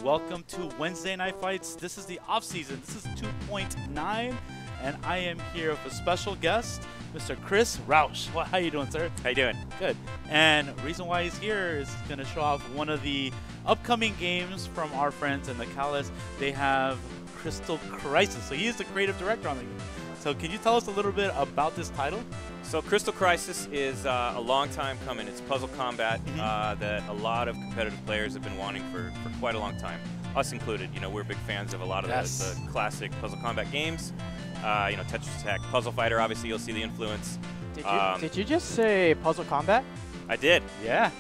Welcome to Wednesday Night Fights. This is the off season. This is 2.9, and I am here with a special guest, Mr. Chris Rausch. How you doing, sir? How you doing? Good. And the reason why he's here is going to show off one of the upcoming games from our friends in the Callis. They have Crystal Crisis. So he is the creative director on the game. So can you tell us a little bit about this title? So Crystal Crisis is a long time coming. It's puzzle combat that a lot of competitive players have been wanting for quite a long time, us included. You know, we're big fans of a lot of the classic puzzle combat games. You know, Tetris Attack, Puzzle Fighter, obviously you'll see the influence. Did you just say puzzle combat? I did. Yeah.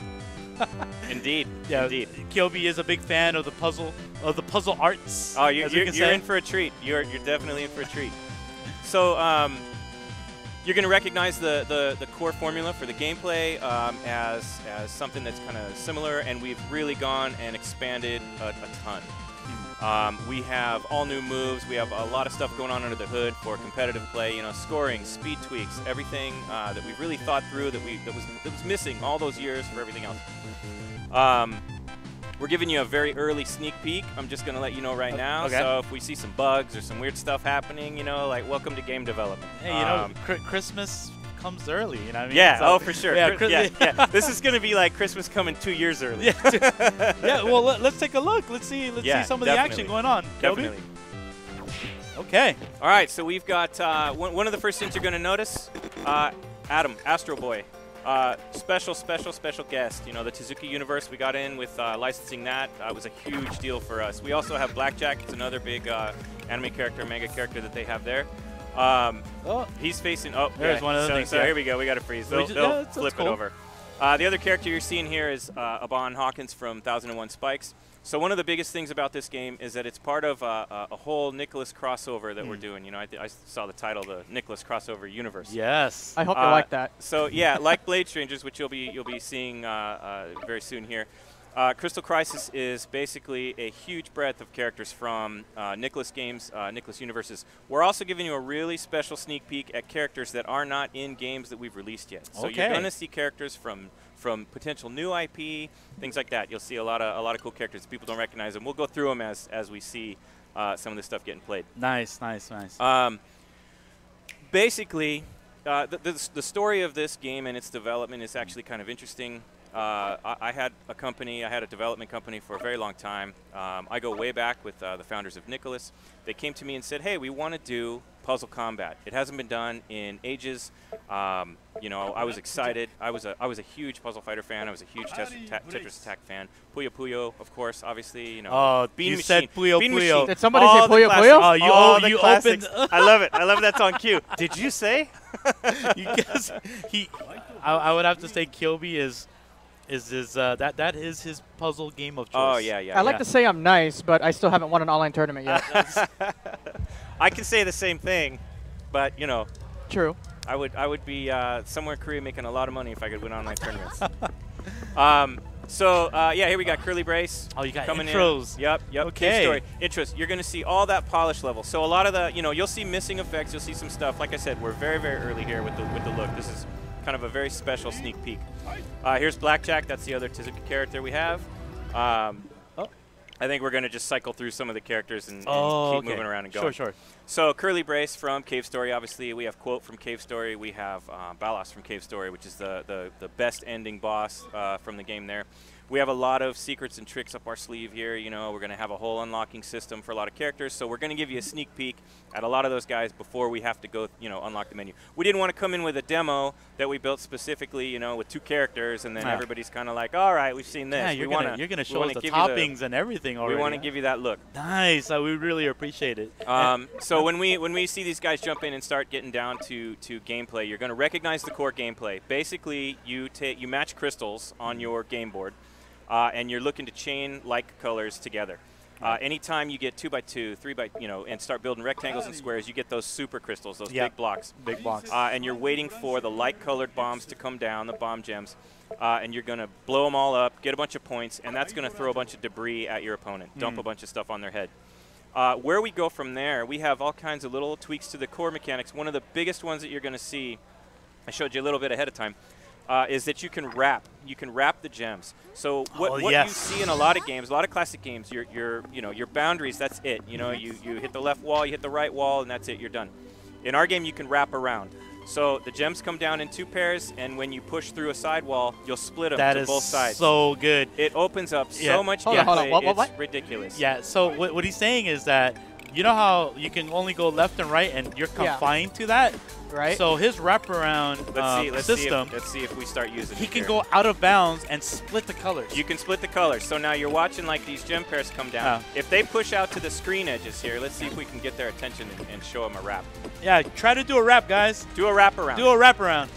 Indeed. Yeah. Indeed. Kyobi is a big fan of the puzzle arts. Oh, you're in for a treat. You're definitely in for a treat. So you're going to recognize the core formula for the gameplay as something that's kind of similar, and we've really gone and expanded a ton. We have all new moves. We have a lot of stuff going on under the hood for competitive play. You know, scoring, speed tweaks, everything that we've really thought through that was missing all those years for everything else. We're giving you a very early sneak peek. I'm just going to let you know right now. Okay. So if we see some bugs or some weird stuff happening, you know, like welcome to game development. Hey, you know, Christmas comes early, you know what I mean? Yeah, so, for sure. Yeah, This is going to be like Christmas coming 2 years early. Yeah, well, let's take a look. Let's see some of the action going on. Definitely. Okay. All right, so we've got one of the first things you're going to notice, Adam, Astro Boy. Special guest. You know, the Tezuka universe, we got in with licensing that. Was a huge deal for us. We also have Blackjack. It's another big anime character, manga character that they have there. He's facing. Oh, there's one of the things. So here we go. We got to freeze. They'll flip it over. The other character you're seeing here is Abon Hawkins from 1001 Spikes. So one of the biggest things about this game is that it's part of a whole Nicholas crossover that we're doing. You know, I saw the title, the Nicholas crossover universe. Yes. I hope you like that. So yeah, like Blade Strangers, which you'll be seeing very soon here. Crystal Crisis is basically a huge breadth of characters from Nicholas games, Nicholas universes. We're also giving you a really special sneak peek at characters that are not in games that we've released yet. So you're going to see characters from potential new IP, things like that. You'll see a lot of cool characters. People don't recognize them. We'll go through them as we see some of this stuff getting played. Nice. Basically, the story of this game and its development is actually kind of interesting. I had a development company for a very long time. I go way back with the founders of Nicholas. They came to me and said, hey, we want to do puzzle combat. It hasn't been done in ages. You know, I was excited. I was a huge Puzzle Fighter fan. I was a huge Tetris Attack fan. Puyo Puyo, of course, obviously. You know. Oh, Bean you Machine. said Puyo Bean Puyo. Machine. Did somebody say Puyo Puyo? Oh, you opened. I love it. I love that's on cue. Did you say? You guess I would have to say Kyobi is that is his puzzle game of choice. Oh yeah. I like to say I'm nice, but I still haven't won an online tournament yet. I can say the same thing, but you know. True. I would be somewhere in Korea making a lot of money if I could win online tournaments. Yeah, here we got Curly Brace. Oh, you got coming intros. In. Yep. Okay. Story. Intros. You're going to see all that polish level. So a lot of the, you know, you'll see missing effects. You'll see some stuff. Like I said, we're very early here with the look. This is kind of a very special sneak peek. Here's Blackjack. That's the other Tezuka character we have. I think we're going to just cycle through some of the characters and keep moving around and going. Sure. So Curly Brace from Cave Story, obviously. We have Quote from Cave Story. We have Balas from Cave Story, which is the best ending boss from the game there. We have a lot of secrets and tricks up our sleeve here. You know, we're going to have a whole unlocking system for a lot of characters. So we're going to give you a sneak peek at a lot of those guys before we have to go, you know, unlock the menu. We didn't want to come in with a demo that we built specifically, you know, with 2 characters, and then everybody's kind of like, all right, we've seen this. Yeah, you're going to show us the toppings and everything already. We want to give you that look. Nice. We really appreciate it. So when we see these guys jump in and start getting down to gameplay, you're going to recognize the core gameplay. Basically, you match crystals on your game board. And you're looking to chain like colors together. Anytime you get 2x2, 3x, you know, and start building rectangles and squares, you get those super crystals, those big blocks. Big blocks. And you're waiting for the like-colored bombs to come down, the bomb gems, and you're going to blow them all up, get a bunch of points, and that's going to throw a bunch of debris at your opponent, dump a bunch of stuff on their head. Where we go from there, we have all kinds of little tweaks to the core mechanics. One of the biggest ones that you're going to see, I showed you a little bit ahead of time, is that you can wrap. You can wrap the gems. So what yes. you see in a lot of games, a lot of classic games, your boundaries. That's it. You know, you hit the left wall, you hit the right wall, and that's it. You're done. In our game, you can wrap around. So the gems come down in 2 pairs, and when you push through a sidewall, you'll split them to both sides. So good. It opens up Yeah. so much Hold on, gameplay. what? It's ridiculous. Yeah. So what he's saying is that you know how you can only go left and right, and you're confined to that. Right. So his wraparound system, Let's see if we start using he it can here. go out of bounds and split the colors. You can split the colors. So now you're watching like these gem pairs come down. If they push out to the screen edges here, let's see if we can get their attention and show them a wrap. Yeah, try to do a wrap, guys. Do a wrap around. Do a wraparound.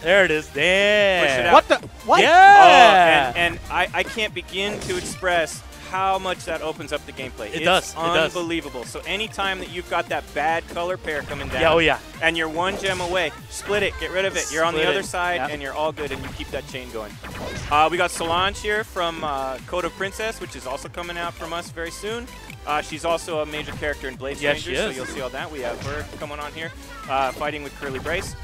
There it is. There. Push it out. What the? What? Yeah. And I can't begin to express how much that opens up the gameplay. It does. It's unbelievable. So anytime that you've got that bad color pair coming down, Yeah, oh yeah. and you're 1 gem away, split it, get rid of it. You're on the Split other it. side, Yeah. and you're all good, and you keep that chain going. We got Solange here from Code of Princess, which is also coming out from us very soon. She's also a major character in Blade Yes, Strangers, she so is. you'll see all that. We have her coming on here, fighting with Curly Brace.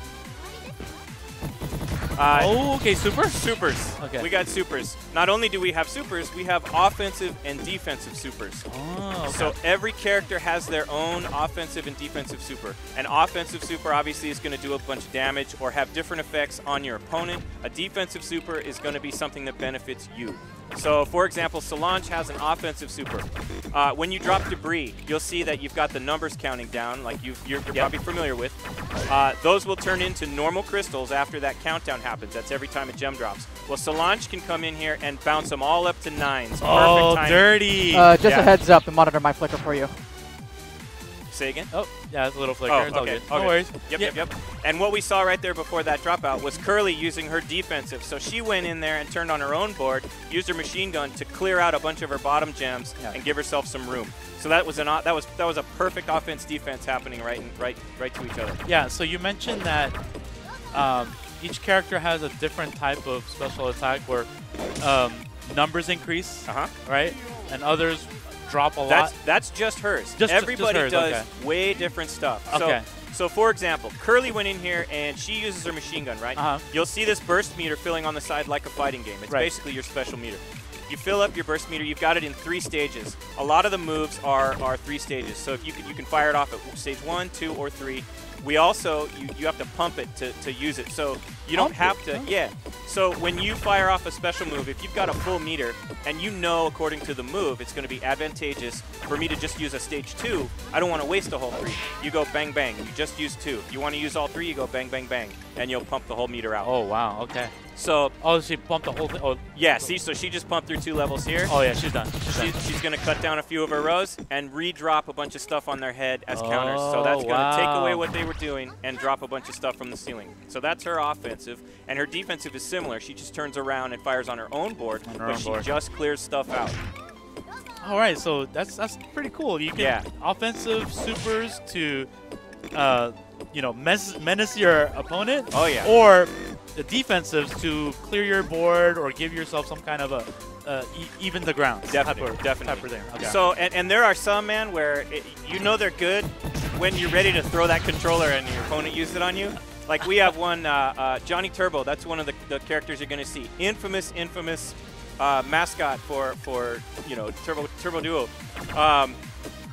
Oh, okay, super. Supers. Okay. We got supers. Not only do we have supers, we have offensive and defensive supers. Oh, okay. So every character has their own offensive and defensive super. An offensive super obviously is going to do a bunch of damage or have different effects on your opponent. A defensive super is going to be something that benefits you. So, for example, Solange has an offensive super. When you drop debris, you'll see that you've got the numbers counting down, like you're probably familiar with. Those will turn into normal crystals after that countdown happens. That's every time a gem drops. Well, Solange can come in here and bounce them all up to 9s. Perfect Oh, timing. dirty. Just Yeah. a heads up, the monitor might flicker for you. Say again? Oh, yeah, it's a little flicker. Oh, It's all okay. good. No Okay. worries. Yep. And what we saw right there before that dropout was Curly using her defensive. So she went in there and turned on her own board, used her machine gun to clear out a bunch of her bottom gems and give herself some room. So that was a perfect offense-defense happening right to each other. Yeah, so you mentioned that each character has a different type of special attack where numbers increase, right? And others drop a lot. That's just hers. Just Everybody hers, does okay. way different stuff. Okay. So for example, Curly went in here and she uses her machine gun, right? You'll see this burst meter filling on the side like a fighting game. It's basically your special meter. You fill up your burst meter. You've got it in 3 stages. A lot of the moves are 3 stages. So if you can fire it off at stage 1, 2, or 3. We also you have to pump it to use it. So you don't have to. Yeah. So when you fire off a special move, if you've got a full meter and you know according to the move it's going to be advantageous for me to just use a stage 2, I don't want to waste a whole 3. You go bang bang. You just use 2. You want to use all 3, you go bang bang bang, and you'll pump the whole meter out. Oh, wow. Okay. So she pumped the whole thing. Oh, yeah. See, so she just pumped through 2 levels here. oh yeah, she's done. She's going to cut down a few of her rows and re-drop a bunch of stuff on their head as counters. So that's going to take away what they were doing and drop a bunch of stuff from the ceiling. So that's her offensive. And her defensive is similar. She just turns around and fires on her own board, but she just clears stuff out. All right, so that's pretty cool. You can offensive supers to, menace your opponent. Oh, yeah. Or the defensives to clear your board or give yourself some kind of a even the ground. Definitely. Type of thing. Okay. So, and there are some, man, where they're good when you're ready to throw that controller and your opponent used it on you. Like we have one, Johnny Turbo. That's one of the characters you're going to see. Infamous mascot for Turbo Duo.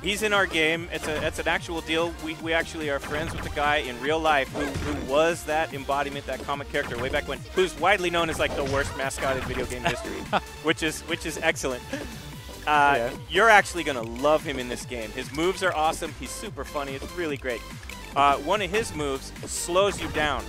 He's in our game. It's an actual deal. We actually are friends with the guy in real life who was that embodiment, that comic character way back when, who's widely known as like the worst mascot in video game history, which is excellent. You're actually gonna love him in this game. His moves are awesome. He's super funny. It's really great. One of his moves slows you down.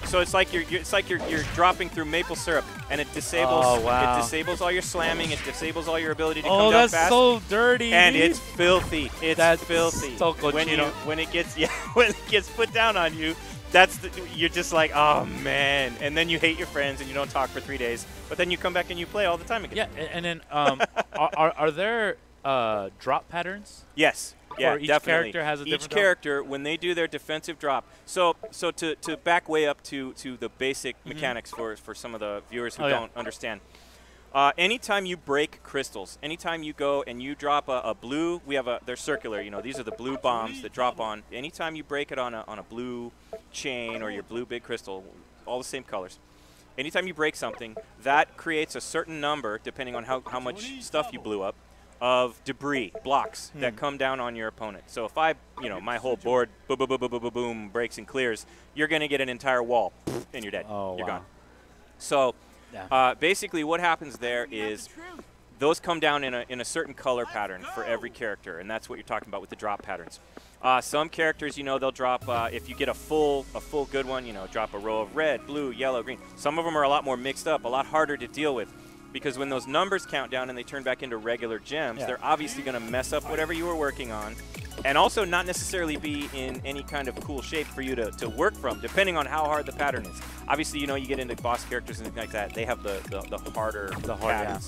So it's like you're dropping through maple syrup, and it disables it disables all your slamming, it disables all your ability to come down fast. Oh, that's so dirty. And it's filthy. It's filthy. So good. When it gets put down on you, you're just like, oh man, and then you hate your friends and you don't talk for 3 days, but then you come back and you play all the time again. Yeah, and then are there drop patterns? Yes. Yeah, each definitely. character has a different Each character, when they do their defensive drop, so to back way up to the basic mechanics for some of the viewers who don't understand. Anytime you break crystals, anytime you go and you drop a blue, they're circular. These are the blue bombs that drop on. Anytime you break it on a blue chain or your blue big crystal, all the same colors. anytime you break something, that creates a certain number, depending on how much stuff you blew up, of debris, blocks that come down on your opponent. So if I, my whole board, boom, boom, boom, boom, boom, boom, boom, breaks and clears, you're going to get an entire wall, and you're dead. Oh, you're wow. gone. So basically what happens there is those come down in a certain color pattern for every character, and that's what you're talking about with the drop patterns. Some characters, they'll drop, if you get a full good one, drop a row of red, blue, yellow, green. Some of them are a lot more mixed up, a lot harder to deal with. Because when those numbers count down and they turn back into regular gems, they're obviously going to mess up whatever you were working on, and also not necessarily be in any kind of cool shape for you to work from, depending on how hard the pattern is. Obviously, you get into boss characters and things like that, they have the harder patterns.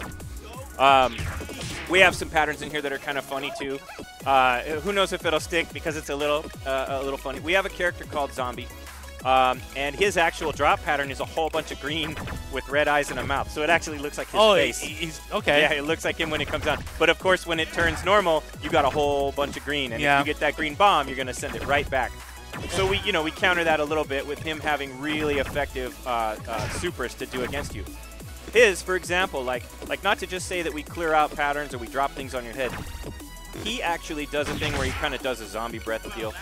We have some patterns in here that are kind of funny too. Who knows if it'll stick because it's a little funny. We have a character called Zombie. And his actual drop pattern is a whole bunch of green with red eyes and a mouth. So it actually looks like his face. He's okay. Yeah, it looks like him when it comes down. But of course, when it turns normal, you got a whole bunch of green. And if you get that green bomb, you're going to send it right back. So we counter that a little bit with him having really effective supers to do against you. His, for example, like not to just say that we clear out patterns or we drop things on your head. He actually does a thing where he kind of does a zombie breath deal.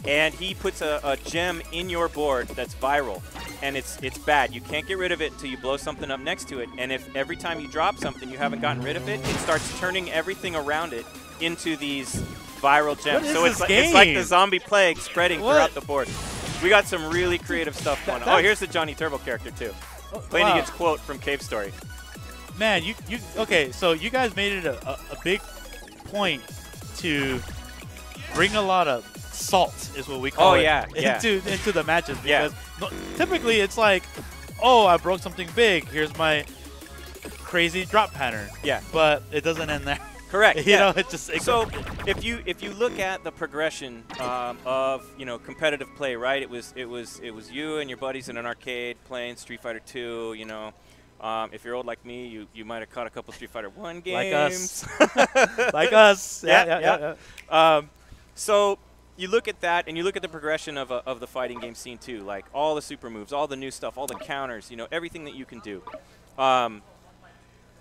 And he puts a gem in your board that's viral. And it's bad. You can't get rid of it until you blow something up next to it. And if every time you drop something you haven't gotten rid of it, it starts turning everything around it into these viral gems. So it's like the zombie plague spreading throughout the board. We got some really creative stuff going on. Oh, here's the Johnny Turbo character too. Playing against Quote from Cave Story. Man, okay, so you guys made it a big point to bring a lot of salt, is what we call it, into the matches. Because typically it's like, oh, I broke something big. Here's my crazy drop pattern. Yeah. But it doesn't end there. Correct. So if you look at the progression of competitive play, right? It was you and your buddies in an arcade playing Street Fighter 2. If you're old like me, you might have caught a couple Street Fighter 1 games. Like us. Yeah. So you look at that, and you look at the progression of the fighting game scene too, like all the super moves, all the new stuff, all the counters, everything that you can do.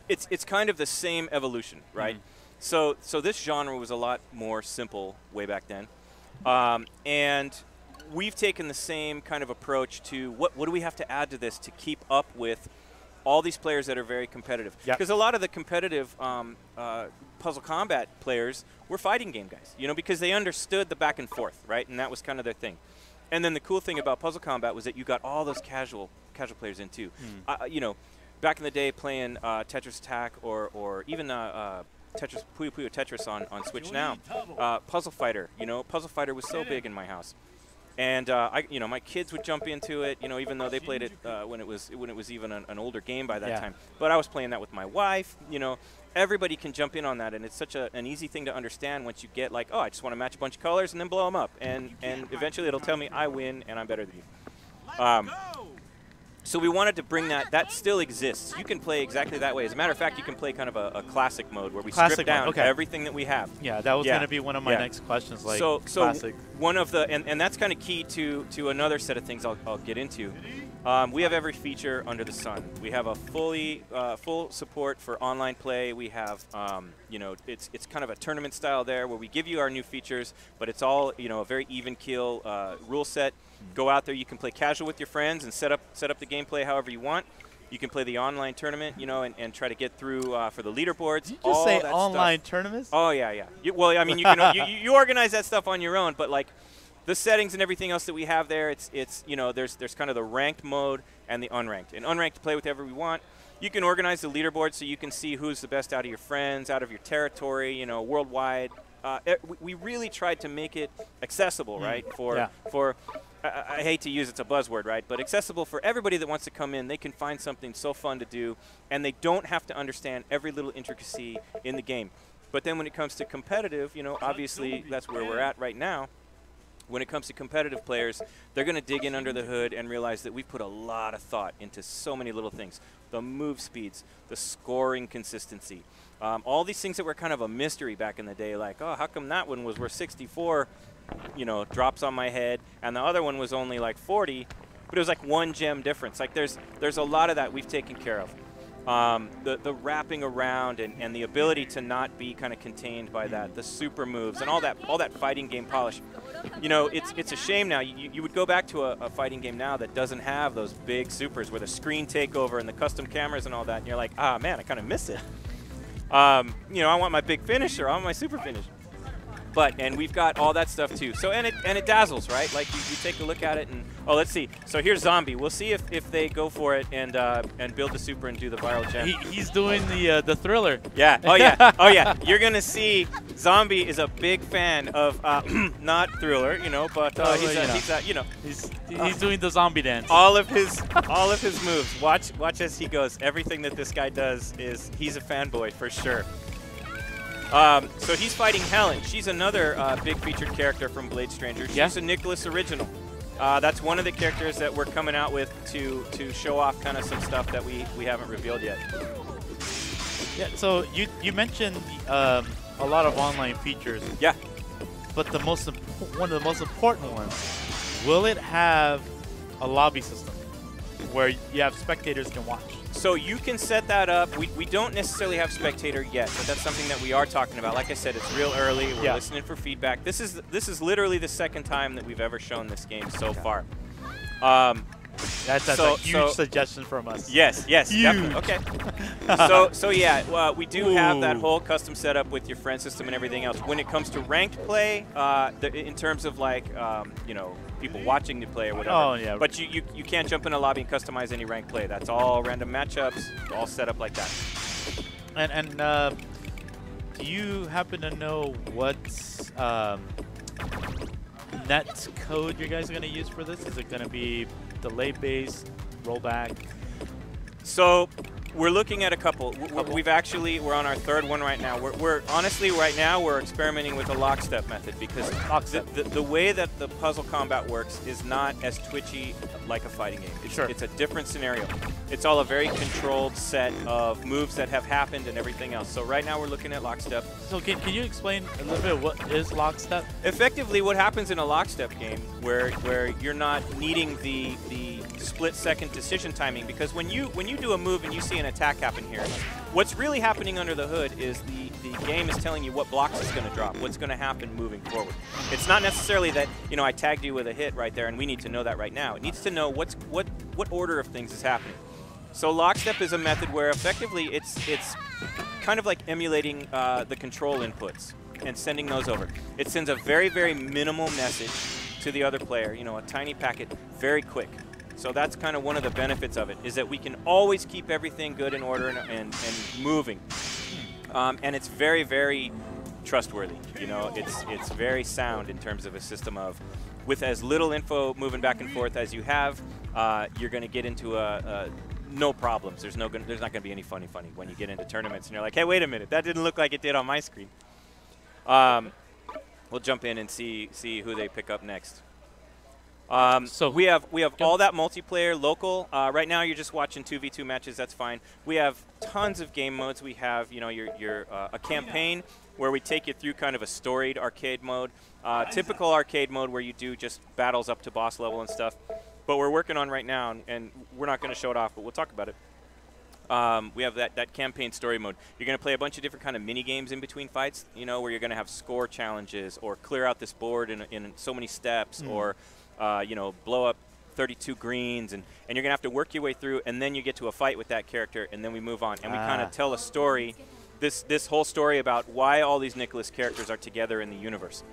It's kind of the same evolution, right? So this genre was a lot more simple way back then, and we've taken the same kind of approach to what do we have to add to this to keep up with all these players that are very competitive. Because a lot of the competitive puzzle combat players were fighting game guys, because they understood the back and forth, right? And that was kind of their thing. And then the cool thing about puzzle combat was that you got all those casual players in too. Back in the day playing Tetris Attack or even Tetris, Puyo Puyo Tetris on Switch now, Puzzle Fighter, Puzzle Fighter was so big in my house. And my kids would jump into it, even though they played it when it was even an older game by that time. But I was playing that with my wife. Everybody can jump in on that, and it's such an easy thing to understand once you get like, oh, I just want to match a bunch of colors and then blow them up, and eventually it'll tell me I win and I'm better than you. So we wanted to bring that. That still exists. You can play exactly that way. As a matter of fact, you can play kind of a classic mode where we strip down everything that we have. Yeah, that was going to be one of my next questions. Like so classic. One of the and that's kind of key to another set of things I'll get into. We have every feature under the sun. We have a full support for online play. We have it's kind of a tournament style there where we give you our new features, but it's all a very even keel rule set. Go out there. You can play casual with your friends and set up the gameplay however you want. You can play the online tournament, and try to get through for the leaderboards. Did you just say online tournaments? Oh yeah. Well, I mean, you organize that stuff on your own, but like the settings and everything else that we have there, it's there's kind of the ranked mode and the unranked. And unranked to play with whoever we want. You can organize the leaderboard so you can see who's the best out of your friends, out of your territory, worldwide. We really tried to make it accessible, right? For I hate to use it's a buzzword, right? But accessible for everybody that wants to come in. They can find something so fun to do, and they don't have to understand every little intricacy in the game. But then when it comes to competitive, obviously that's where we're at right now. When it comes to competitive players, they're going to dig in under the hood and realize that we've put a lot of thought into so many little things. The move speeds, the scoring consistency, all these things that were kind of a mystery back in the day, like, oh, how come that one was worth 64, drops on my head, and the other one was only like 40, but it was like 1 gem difference. Like there's a lot of that we've taken care of. The wrapping around and the ability to not be kind of contained by that, the super moves and all that fighting game polish. You know, it's a shame now. You would go back to a fighting game now that doesn't have those big supers where the screen takeover and the custom cameras and all that, and you're like, ah, man, I kind of miss it. You know, I want my big finisher, I want my super finish. And we've got all that stuff too. So and it dazzles, right? Like you take a look at it and let's see. So here's Zombie. We'll see if they go for it and build the super and do the viral gem. He's doing the thriller. Yeah. Oh yeah. Oh yeah. You're gonna see Zombie is a big fan of not thriller, you know, but he's doing the zombie dance. All of his moves. Watch as he goes. Everything that this guy does he's a fanboy for sure. So he's fighting Helen. She's another big featured character from Blade Stranger. She's a Nicholas original. That's one of the characters that we're coming out with to show off kind of some stuff that we haven't revealed yet. Yeah. So you mentioned a lot of online features. Yeah. But one of the most important ones, will it have a lobby system where you have spectators can watch? So you can set that up. We don't necessarily have spectator yet, but that's something that we are talking about. Like I said, it's real early. We're listening for feedback. This is literally the second time that we've ever shown this game so far. That's a huge suggestion from us. Yes, huge. Definitely. Okay. so yeah, we do have that whole custom setup with your friend system and everything else. When it comes to ranked play, in terms of like you know, people watching the play or whatever. Oh yeah. But you can't jump in a lobby and customize any ranked play. That's all random matchups, all set up like that. And do you happen to know what net code you guys are going to use for this? Is it going to be delay-based, rollback? So we're looking at a couple. We're on our third one right now. We're honestly right now we're experimenting with a lockstep method because the way that the puzzle combat works is not as twitchy like a fighting game. It's a different scenario. It's all a very controlled set of moves that have happened and everything else. So right now we're looking at lockstep. So can you explain a little bit what is lockstep? Effectively, what happens in a lockstep game where you're not needing the split-second decision timing, because when you do a move and you see an attack happen here, what's really happening under the hood is the game is telling you what blocks it's going to drop, what's going to happen moving forward. It's not necessarily that, you know, I tagged you with a hit right there and we need to know that right now. It needs to know what order of things is happening. So lockstep is a method where effectively it's kind of like emulating the control inputs and sending those over. It sends a very, very minimal message to the other player, you know, a tiny packet, very quick. So that's kind of one of the benefits of it, is that we can always keep everything good in order and moving. And it's very, very trustworthy. You know, it's very sound in terms of a system of, with as little info moving back and forth as you have, you're going to get into no problems. There's not going to be any funny when you get into tournaments and you're like, hey, wait a minute, that didn't look like it did on my screen. We'll jump in and see who they pick up next. So we have all that multiplayer local. Right now you're just watching 2v2 matches. That's fine. We have tons of game modes. We have, you know, a campaign where we take you through kind of a storied arcade mode, typical arcade mode where you do just battles up to boss level and stuff. But we're working on right now, and we're not going to show it off, but we'll talk about it. We have that campaign story mode. You're going to play a bunch of different kind of mini games in between fights, you know, where you're going to have score challenges or clear out this board in so many steps, or you know, blow up 32 greens, and you're going to have to work your way through, and then you get to a fight with that character, and then we move on. And we kind of tell a story, this whole story about why all these Nicholas characters are together in the universe.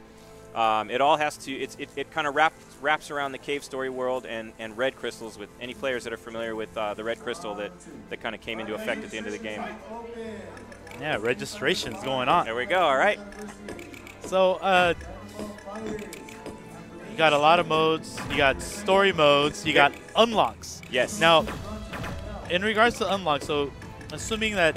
It all has to, it kind of wraps around the cave story world and red crystals, with any players that are familiar with the red crystal that kind of came into effect at the end of the game. Yeah, registration's going on. There we go, all right. So, you got a lot of modes, you got story modes, you got unlocks. Yes. Now, in regards to unlocks, so assuming that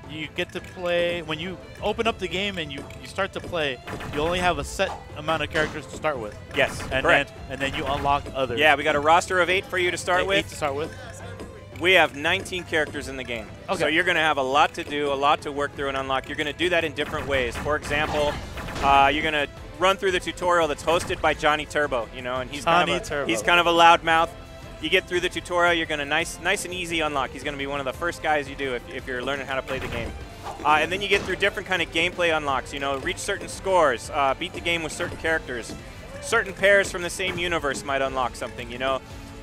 you get to play, when you open up the game and you start to play, you only have a set amount of characters to start with. Yes, and correct. Then you unlock others. Yeah, we got a roster of 8 for you to start with. 8 to start with. We have 19 characters in the game. Okay. So you're going to have a lot to do, a lot to work through and unlock. You're going to do that in different ways. For example, you're going to run through the tutorial that's hosted by Johnny Turbo, you know, and he's kind of a loudmouth. You get through the tutorial, you're going to nice and easy unlock. He's going to be one of the first guys you do if you're learning how to play the game. And then you get through different kind of gameplay unlocks, you know, reach certain scores, beat the game with certain characters. Certain pairs from the same universe might unlock something, you know.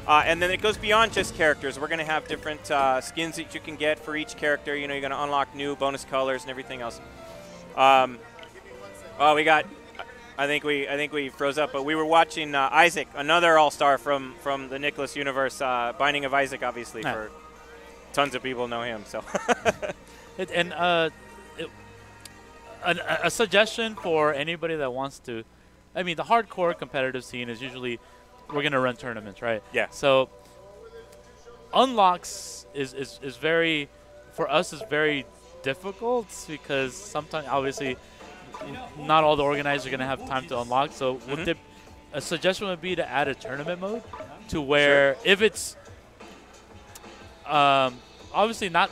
And then it goes beyond just characters. We're going to have different skins that you can get for each character. You know, you're going to unlock new bonus colors and everything else. Oh, we got... I think we froze up, but we were watching Isaac, another all-star from the Nicholas universe, Binding of Isaac, obviously, for tons of people know him. So, a suggestion for anybody that wants to, I mean, the hardcore competitive scene is usually we're gonna run tournaments, right? Yeah. So unlocks is very, for us, is very difficult because sometimes obviously not all the organizers are going to have time to unlock. So a suggestion would be to add a tournament mode to where if it's obviously not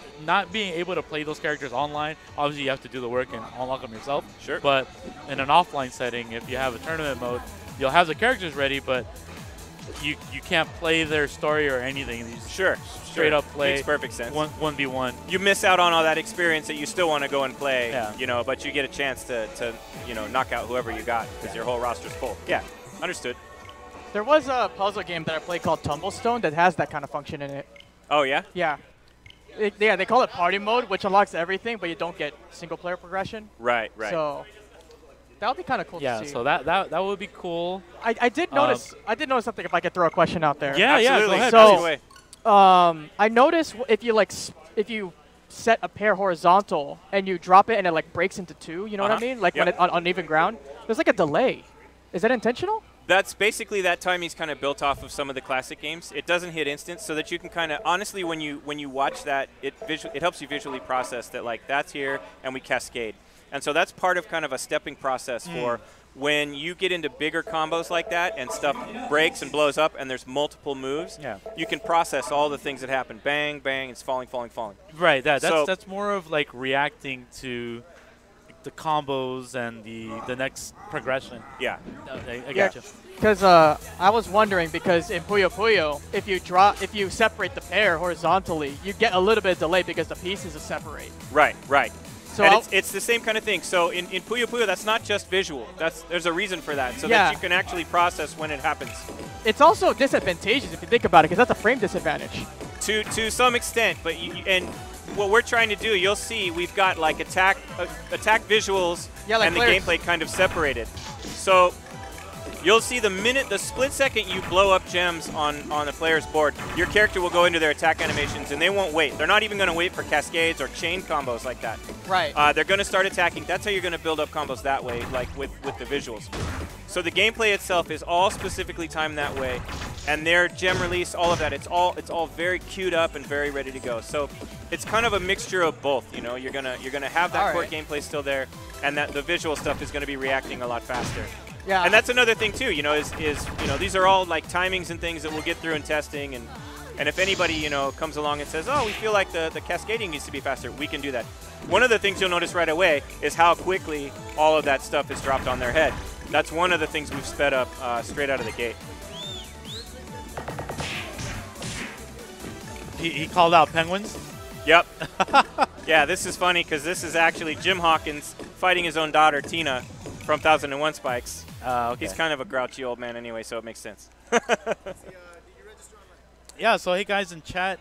being able to play those characters online, obviously you have to do the work and unlock them yourself. Sure. But in an offline setting, if you have a tournament mode, you'll have the characters ready, but you can't play their story or anything. You straight up play. Makes perfect sense. 1v1. You miss out on all that experience that you still want to go and play, Yeah. you know, but you get a chance to you know, knock out whoever you got because your whole roster's full. Yeah, understood. There was a puzzle game that I played called Tumblestone that has that kind of function in it. Oh, yeah? Yeah. They call it party mode, which unlocks everything, but you don't get single-player progression. Right. So that would be kind of cool to see. So that would be cool. I did notice something, if I could throw a question out there. Yeah, absolutely. Go ahead. So, I noticed if you set a pair horizontal and you drop it and it like breaks into two, you know what I mean? Like when it on uneven ground, there's like a delay. Is that intentional? That's basically that timing's kind of built off of some of the classic games. It doesn't hit instant, so that you can kind of honestly, when you watch that, it helps you visually process that, like, that's here and we cascade. And so that's part of kind of a stepping process for when you get into bigger combos like that and stuff breaks and blows up and there's multiple moves. Yeah. You can process all the things that happen. Bang, bang, it's falling. Right. That's more of like reacting to the combos and the next progression. Yeah. I got you. Because I was wondering, because in Puyo Puyo, if you separate the pair horizontally, you get a little bit of delay because the pieces are separate. Right. So and it's the same kind of thing. So in Puyo Puyo, that's not just visual. There's a reason for that, so that you can actually process when it happens. It's also disadvantageous if you think about it, because that's a frame disadvantage. To some extent, but and what we're trying to do, you'll see we've got like attack visuals and the gameplay kind of separated. So you'll see the split second you blow up gems on the player's board, your character will go into their attack animations and they won't wait. They're not even going to wait for cascades or chain combos like that. Right. They're going to start attacking. That's how you're going to build up combos that way, like with the visuals. So the gameplay itself is all specifically timed that way, and their gem release, all of that, it's all very queued up and very ready to go. So it's kind of a mixture of both. You know, you're gonna have that core gameplay still there, and that the visual stuff is going to be reacting a lot faster. Yeah. And that's another thing too, you know, is you know, these are all like timings and things that we'll get through in testing, and if anybody, you know, comes along and says, oh, we feel like the cascading needs to be faster, we can do that. One of the things you'll notice right away is how quickly all of that stuff is dropped on their head. That's one of the things we've sped up straight out of the gate. He called out penguins? Yep. Yeah, this is funny because this is actually Jim Hawkins fighting his own daughter, Tina, from 1001 Spikes. Okay. He's kind of a grouchy old man anyway, so it makes sense. Yeah, so hey guys in chat,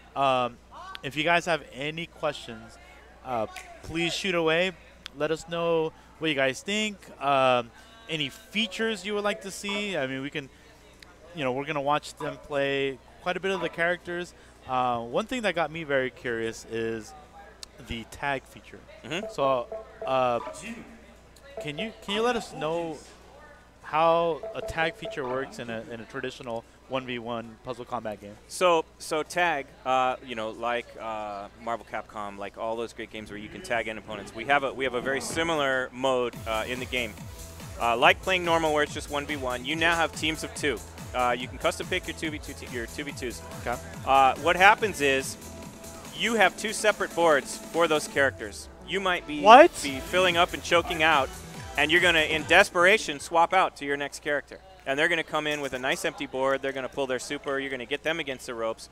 if you guys have any questions, please shoot away. Let us know what you guys think. Any features you would like to see. I mean, we can, you know, we're going to watch them play quite a bit of the characters. One thing that got me very curious is the tag feature. So can you let us know how a tag feature works in a traditional 1v1 puzzle combat game? So tag, you know, like Marvel Capcom, like all those great games where you can tag in opponents. We have a very similar mode in the game. Like playing normal where it's just 1v1, you now have teams of 2. You can custom pick your 2v2s. Okay. What happens is you have 2 separate boards for those characters. You might be filling up and choking out, and you're going to, in desperation, swap out to your next character. and they're going to come in with a nice empty board. They're going to pull their super. You're going to get them against the ropes.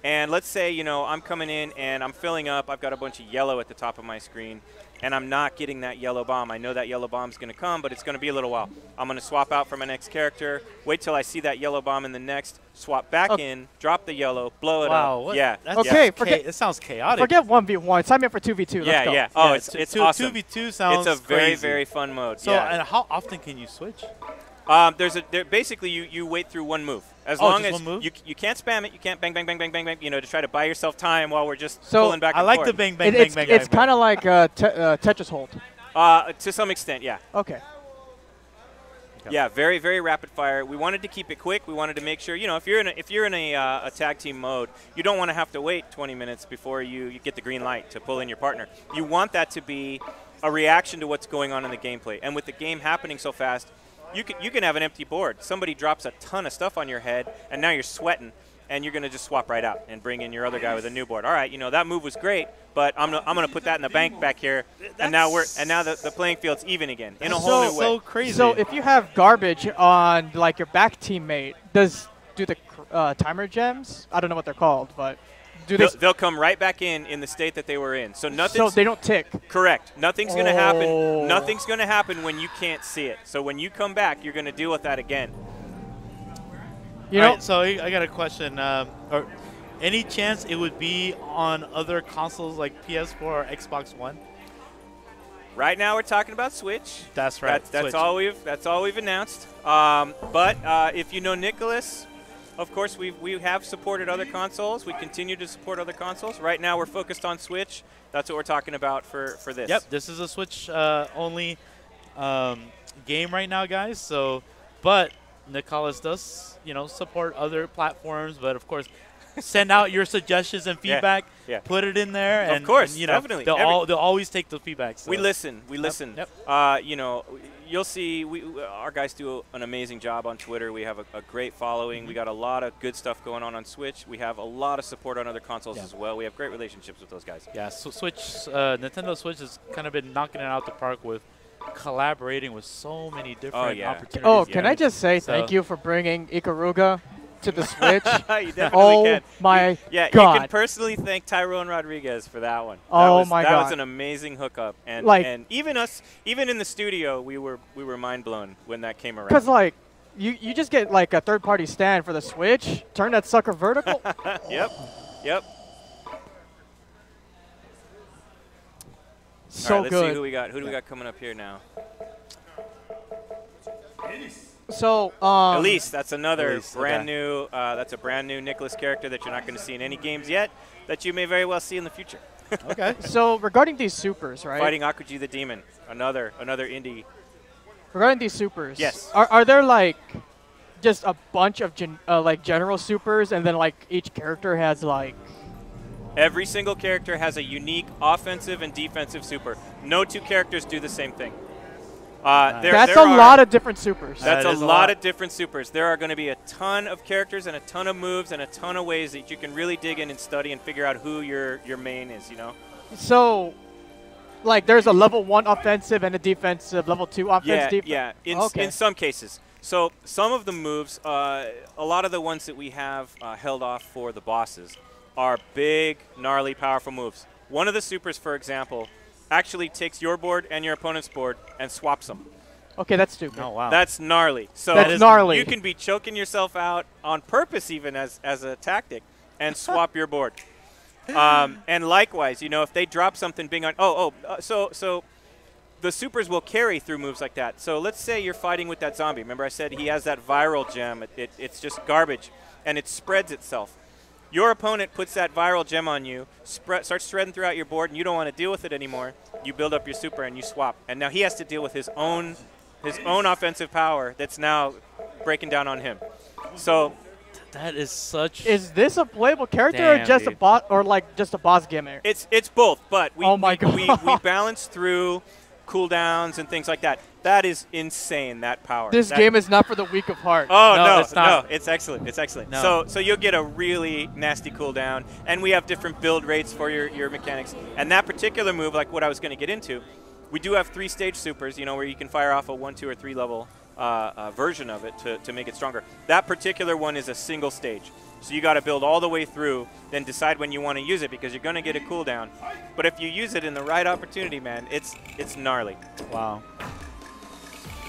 And let's say, you know, I'm coming in and I'm filling up. I've got a bunch of yellow at the top of my screen, and I'm not getting that yellow bomb. I know that yellow bomb's going to come, but it's going to be a little while. I'm going to swap out for my next character, wait till I see that yellow bomb in the next, swap back in, drop the yellow, blow it up. What? Yeah. Okay, it sounds chaotic. Forget 1v1. Sign me up for 2v2. Let's go. Yeah. Oh, Yeah, it's awesome. 2v2 sounds It's a very, crazy. very fun mode. So, yeah. and how often can you switch? Basically, you wait through one move. As Oh, long just as one move? you can't spam it, you can't bang, bang, bang, bang, bang, bang, you know, to try to buy yourself time while we're just So, pulling back I and like forth. the bang, bang, It's bang, it's bang. kind of like Tetris hold. To some extent, yeah. Okay. Yeah, very, very rapid fire. We wanted to keep it quick. We wanted to make sure, you know, if you're in a tag team mode, you don't want to have to wait 20 minutes before you get the green light to pull in your partner. You want that to be a reaction to what's going on in the gameplay. And with the game happening so fast, you can have an empty board. Somebody drops a ton of stuff on your head, and now you're sweating, and you're going to just swap right out and bring in your other guy with a new board. All right, you know, that move was great, but I'm going to put that in the bank back here, and now the playing field's even again in a whole new way. So crazy. So if you have garbage on like your back teammate, do the timer gems? I don't know what they're called, but do they? They'll come right back in the state that they were in. So nothing. So they don't tick. Correct. Nothing's going to happen. Oh. Nothing's going to happen when you can't see it. So when you come back, you're going to deal with that again. You know. Right, so I got a question. Or any chance it would be on other consoles like PS4 or Xbox One? Right now, we're talking about Switch. That's right. That's Switch. all we've announced. But if you know Nicholas, of course we have supported other consoles. We continue to support other consoles. Right now, we're focused on Switch. That's what we're talking about for this. Yep, this is a Switch only game right now, guys. So, but Nicholas does, you know, support other platforms. But of course, send out your suggestions and feedback. Yeah. Put it in there. Of And, course, you know, definitely. They'll always take the feedback. So. We listen. We listen. Yep. You know, you'll see. Our guys do an amazing job on Twitter. We have a great following. We got a lot of good stuff going on Switch. We have a lot of support on other consoles as well. We have great relationships with those guys. Yeah, so Nintendo Switch has kind of been knocking it out the park with collaborating with so many different opportunities. Oh, can I just say So- thank you for bringing Ikaruga to the Switch? You definitely Oh can. my You God. can personally thank Tyrone Rodriguez for that one. Oh my That God. was an amazing hookup, and Like- and even in the studio, we were mind blown when that came around. Because like you just get like a third-party stand for the Switch, turn that sucker vertical. Yep. So All right, let's good. see who we got. Who do we got coming up here now? So Elise, that's another Elise, brand okay. new. That's a brand new Nicholas character that you're not going to see in any games yet. That you may very well see in the future. Okay. So regarding these supers, right? Fighting Akuji the Demon, another indie. Regarding these supers, Yes. Are there like just a bunch of like general supers, and then like each character has like? Every single character has a unique offensive and defensive super. No two characters do the same thing. That's a lot of different supers. That's That a is a lot lot. of different supers. There are going to be a ton of characters and a ton of moves and a ton of ways that you can really dig in and study and figure out who your main is, you know? So, like, there's a level 1 offensive and a defensive, level 2 offense, defense. Yeah, Okay. in some cases. So some of the moves, a lot of the ones that we have held off for the bosses are big, gnarly, powerful moves. One of the supers, for example, actually takes your board and your opponent's board and swaps them. Okay, that's stupid. Oh wow. That's gnarly. So That's gnarly. You can be choking yourself out on purpose, even as a tactic, and swap your board. And likewise, you know, if they drop something big on, so the supers will carry through moves like that. So let's say you're fighting with that zombie. Remember I said he has that viral gem. It's just garbage, and it spreads itself. Your opponent puts that viral gem on you, starts spreading throughout your board, and you don't want to deal with it anymore. You build up your super and you swap. And now he has to deal with his own offensive power that's now breaking down on him. So that is such. Is this a playable character or Damn, just dude. a boss or like just a boss gimmick? it's both, but we Oh my God. we balance through cooldowns and things like that. That is insane, that power. This That- game is not for the weak of heart. Oh, No, no, it's not. it's excellent. It's excellent. No. So you'll get a really nasty cooldown, and we have different build rates for your mechanics. And that particular move, like what I was going to get into, We do have 3-stage supers, you know, where you can fire off a 1, 2, or 3 level version of it to make it stronger. That particular one is a single stage. So you got to build all the way through, then decide when you want to use it because you're going to get a cooldown. But if you use it in the right opportunity, man, it's gnarly. Wow.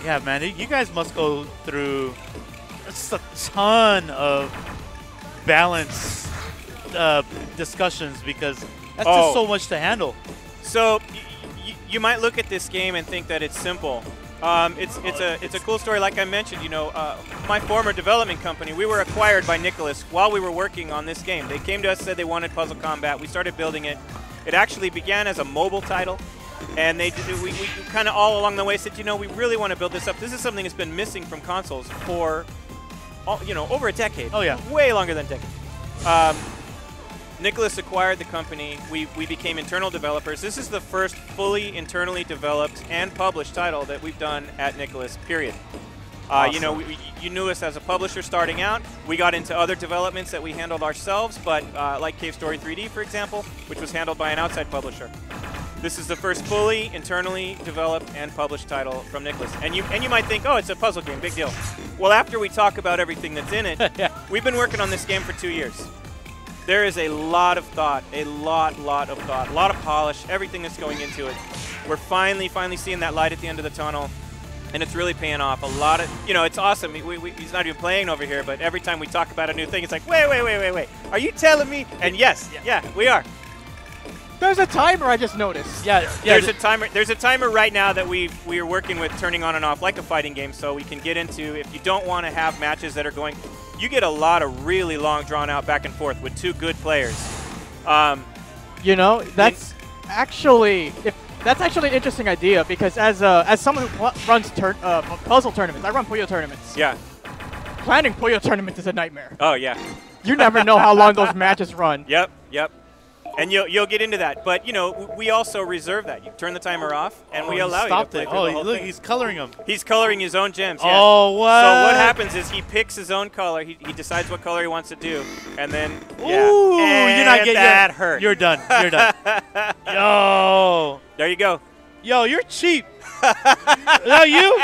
Yeah, man, you guys must go through just a ton of balance discussions because that's just so much to handle. So you might look at this game and think that it's simple. It's a cool story. Like I mentioned, you know, my former development company, we were acquired by Nicholas while we were working on this game. They came to us, said they wanted puzzle combat. We started building it. It actually began as a mobile title, and we kind of all along the way said, you know, we really want to build this up. This is something that's been missing from consoles for, you know, over a decade. Oh yeah, way longer than a decade. Nicholas acquired the company. We became internal developers. This is the first fully internally developed and published title that we've done at Nicholas, period. Awesome. You know, you knew us as a publisher starting out. We got into other developments that we handled ourselves, but like Cave Story 3D, for example, which was handled by an outside publisher. This is the first fully internally developed and published title from Nicholas. And you might think, oh, it's a puzzle game, big deal. Well, after we talk about everything that's in it, yeah. We've been working on this game for 2 years. There is a lot of thought, a lot of thought, a lot of polish, everything that's going into it. We're finally seeing that light at the end of the tunnel, and it's really paying off. A lot of, you know, it's awesome. He's not even playing over here, but every time we talk about a new thing, it's like, wait. Are you telling me? And yes, yeah, we are. There's a timer I just noticed. Yeah. There's a timer. There's a timer right now that we are working with, turning on and off like a fighting game, so we can get into. If you don't want to have matches that are going, you get a lot of really long, drawn-out back and forth with 2 good players. You know, that's actually an interesting idea because as someone who runs puzzle tournaments, I run Puyo tournaments. Yeah. Planning Puyo tournaments is a nightmare. Oh yeah. You never know how long those matches run. Yep. And you'll get into that, but you know we also reserve that. You turn the timer off, and we allow you to play through the whole look, thing. he's coloring them. He's coloring his own gems. Yeah. Oh, what? So what happens is he picks his own color. He decides what color he wants to do, and then Ooh, and you're not getting that hurt. You're done. You're done. Yo. There you go. Yo, you're cheap. Is that you?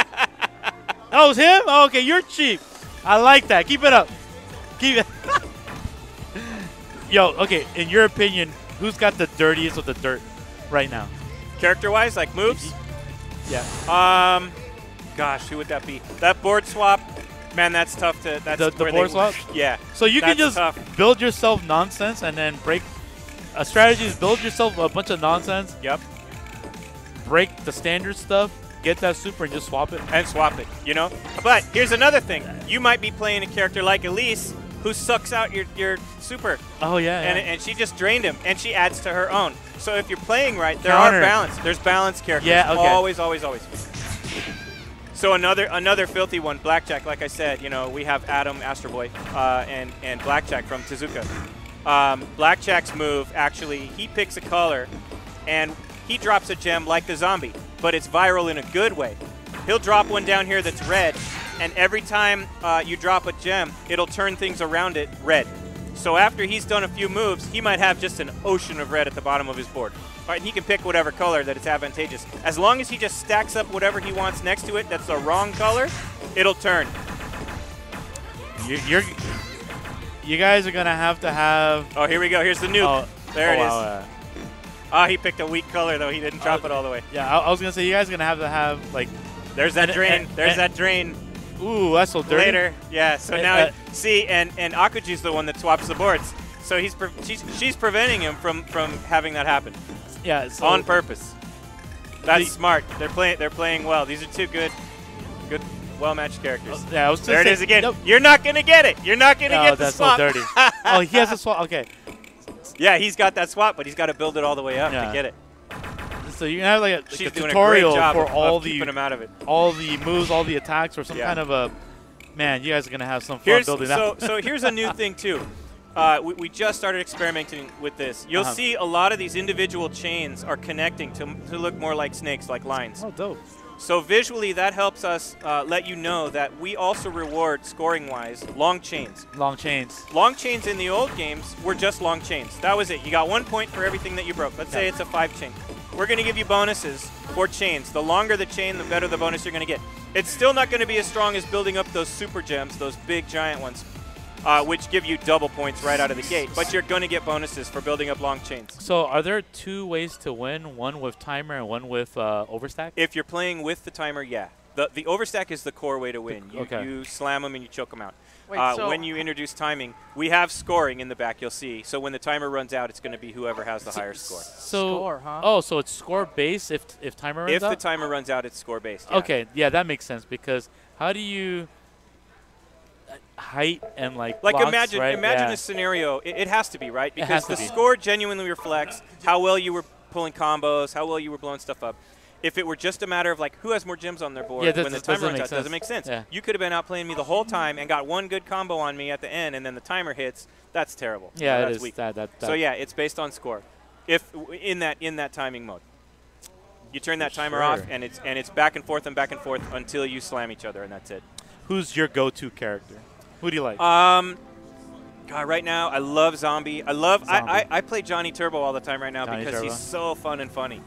That was him? Oh, okay, you're cheap. I like that. Keep it up. Keep it. Yo, okay, in your opinion, who's got the dirtiest with the dirt right now? Character-wise, like moves? Yeah. Gosh, who would that be? That board swap, man, that's tough to. That's the board swap? Yeah. So you can that's just tough. build yourself nonsense and then break. A strategy is build yourself a bunch of nonsense. Yep. Break the standard stuff. Get that super and just swap it. And swap it, you know? But here's another thing. You might be playing a character like Elise who sucks out your super. Oh, yeah. And she just drained him, and she adds to her own. So if you're playing right, there Counter. are balance. There's balanced characters. Yeah, okay. Always. So another filthy one, Blackjack. Like I said, you know, we have Adam, Astro Boy, and Blackjack from Tezuka. Blackjack's move, actually, he picks a color, and he drops a gem like the zombie, but it's viral in a good way. He'll drop one down here that's red, and every time you drop a gem, it'll turn things around it red. So after he's done a few moves, he might have just an ocean of red at the bottom of his board. All right, and he can pick whatever color that it's advantageous. As long as he just stacks up whatever he wants next to it that's the wrong color, it'll turn. You guys are going to have... Oh, here we go. Here's the nuke. Oh, there it is. Wow. He picked a weak color, though. He didn't drop it all the way. Yeah, I was going to say, you guys are going to have, like... There's that drain. There's that drain. Ooh, that's so dirty. Later. Yeah, so now, see, and Akuji's the one that swaps the boards. So she's preventing him from having that happen. Yeah. So on purpose. That's smart. They're playing well. These are 2 good, well-matched characters. Yeah, I was there it is again. Nope. You're not going to get it. You're not going to get the swap. That's so dirty. Oh, he has a swap. Okay. Yeah, he's got that swap, but he's got to build it all the way up to get it. So you can have like a She's doing tutorial a great job for of keeping him out of it. All the moves, all the attacks, or some kind of a. Man, you guys are gonna have some fun building that. So here's a new thing too. We just started experimenting with this. You'll see a lot of these individual chains are connecting to look more like snakes, like lines. Oh, dope. So visually, that helps us let you know that we also reward, scoring-wise, long chains. Long chains. Long chains in the old games were just long chains. That was it. You got 1 point for everything that you broke. Let's say it's a 5 chain. we're going to give you bonuses for chains. The longer the chain, the better the bonus you're going to get. It's still not going to be as strong as building up those super gems, those big giant ones, which give you double points right out of the gate. But you're going to get bonuses for building up long chains. So are there 2 ways to win, one with timer and one with overstack? If you're playing with the timer, yeah. The overstack is the core way to win. You slam them and you choke them out. Wait, when you introduce timing, we have scoring in the back, you'll see. So when the timer runs out, it's going to be whoever has the higher score. So, Score, huh? Oh, so it's score based if timer runs out? If the timer runs out, it's score based. Yeah. Okay, yeah, that makes sense because how do you height and like blocks, imagine right? a scenario. It has to be, right? It has Because to the be. score genuinely reflects how well you were pulling combos, how well you were blowing stuff up. If it were just a matter of like who has more gems on their board when the timer runs out, doesn't make sense. Yeah. You could have been outplaying me the whole time and got one good combo on me at the end, and then the timer hits. That's terrible. Yeah, that's it is. weak. That. So yeah, it's based on score. If in that timing mode, you turn that timer off, and it's back and forth until you slam each other, and that's it. Who's your go-to character? Who do you like? God, right now I love Zombie. Zombie. I play Johnny Turbo all the time right now Johnny because Turbo. he's so fun and funny.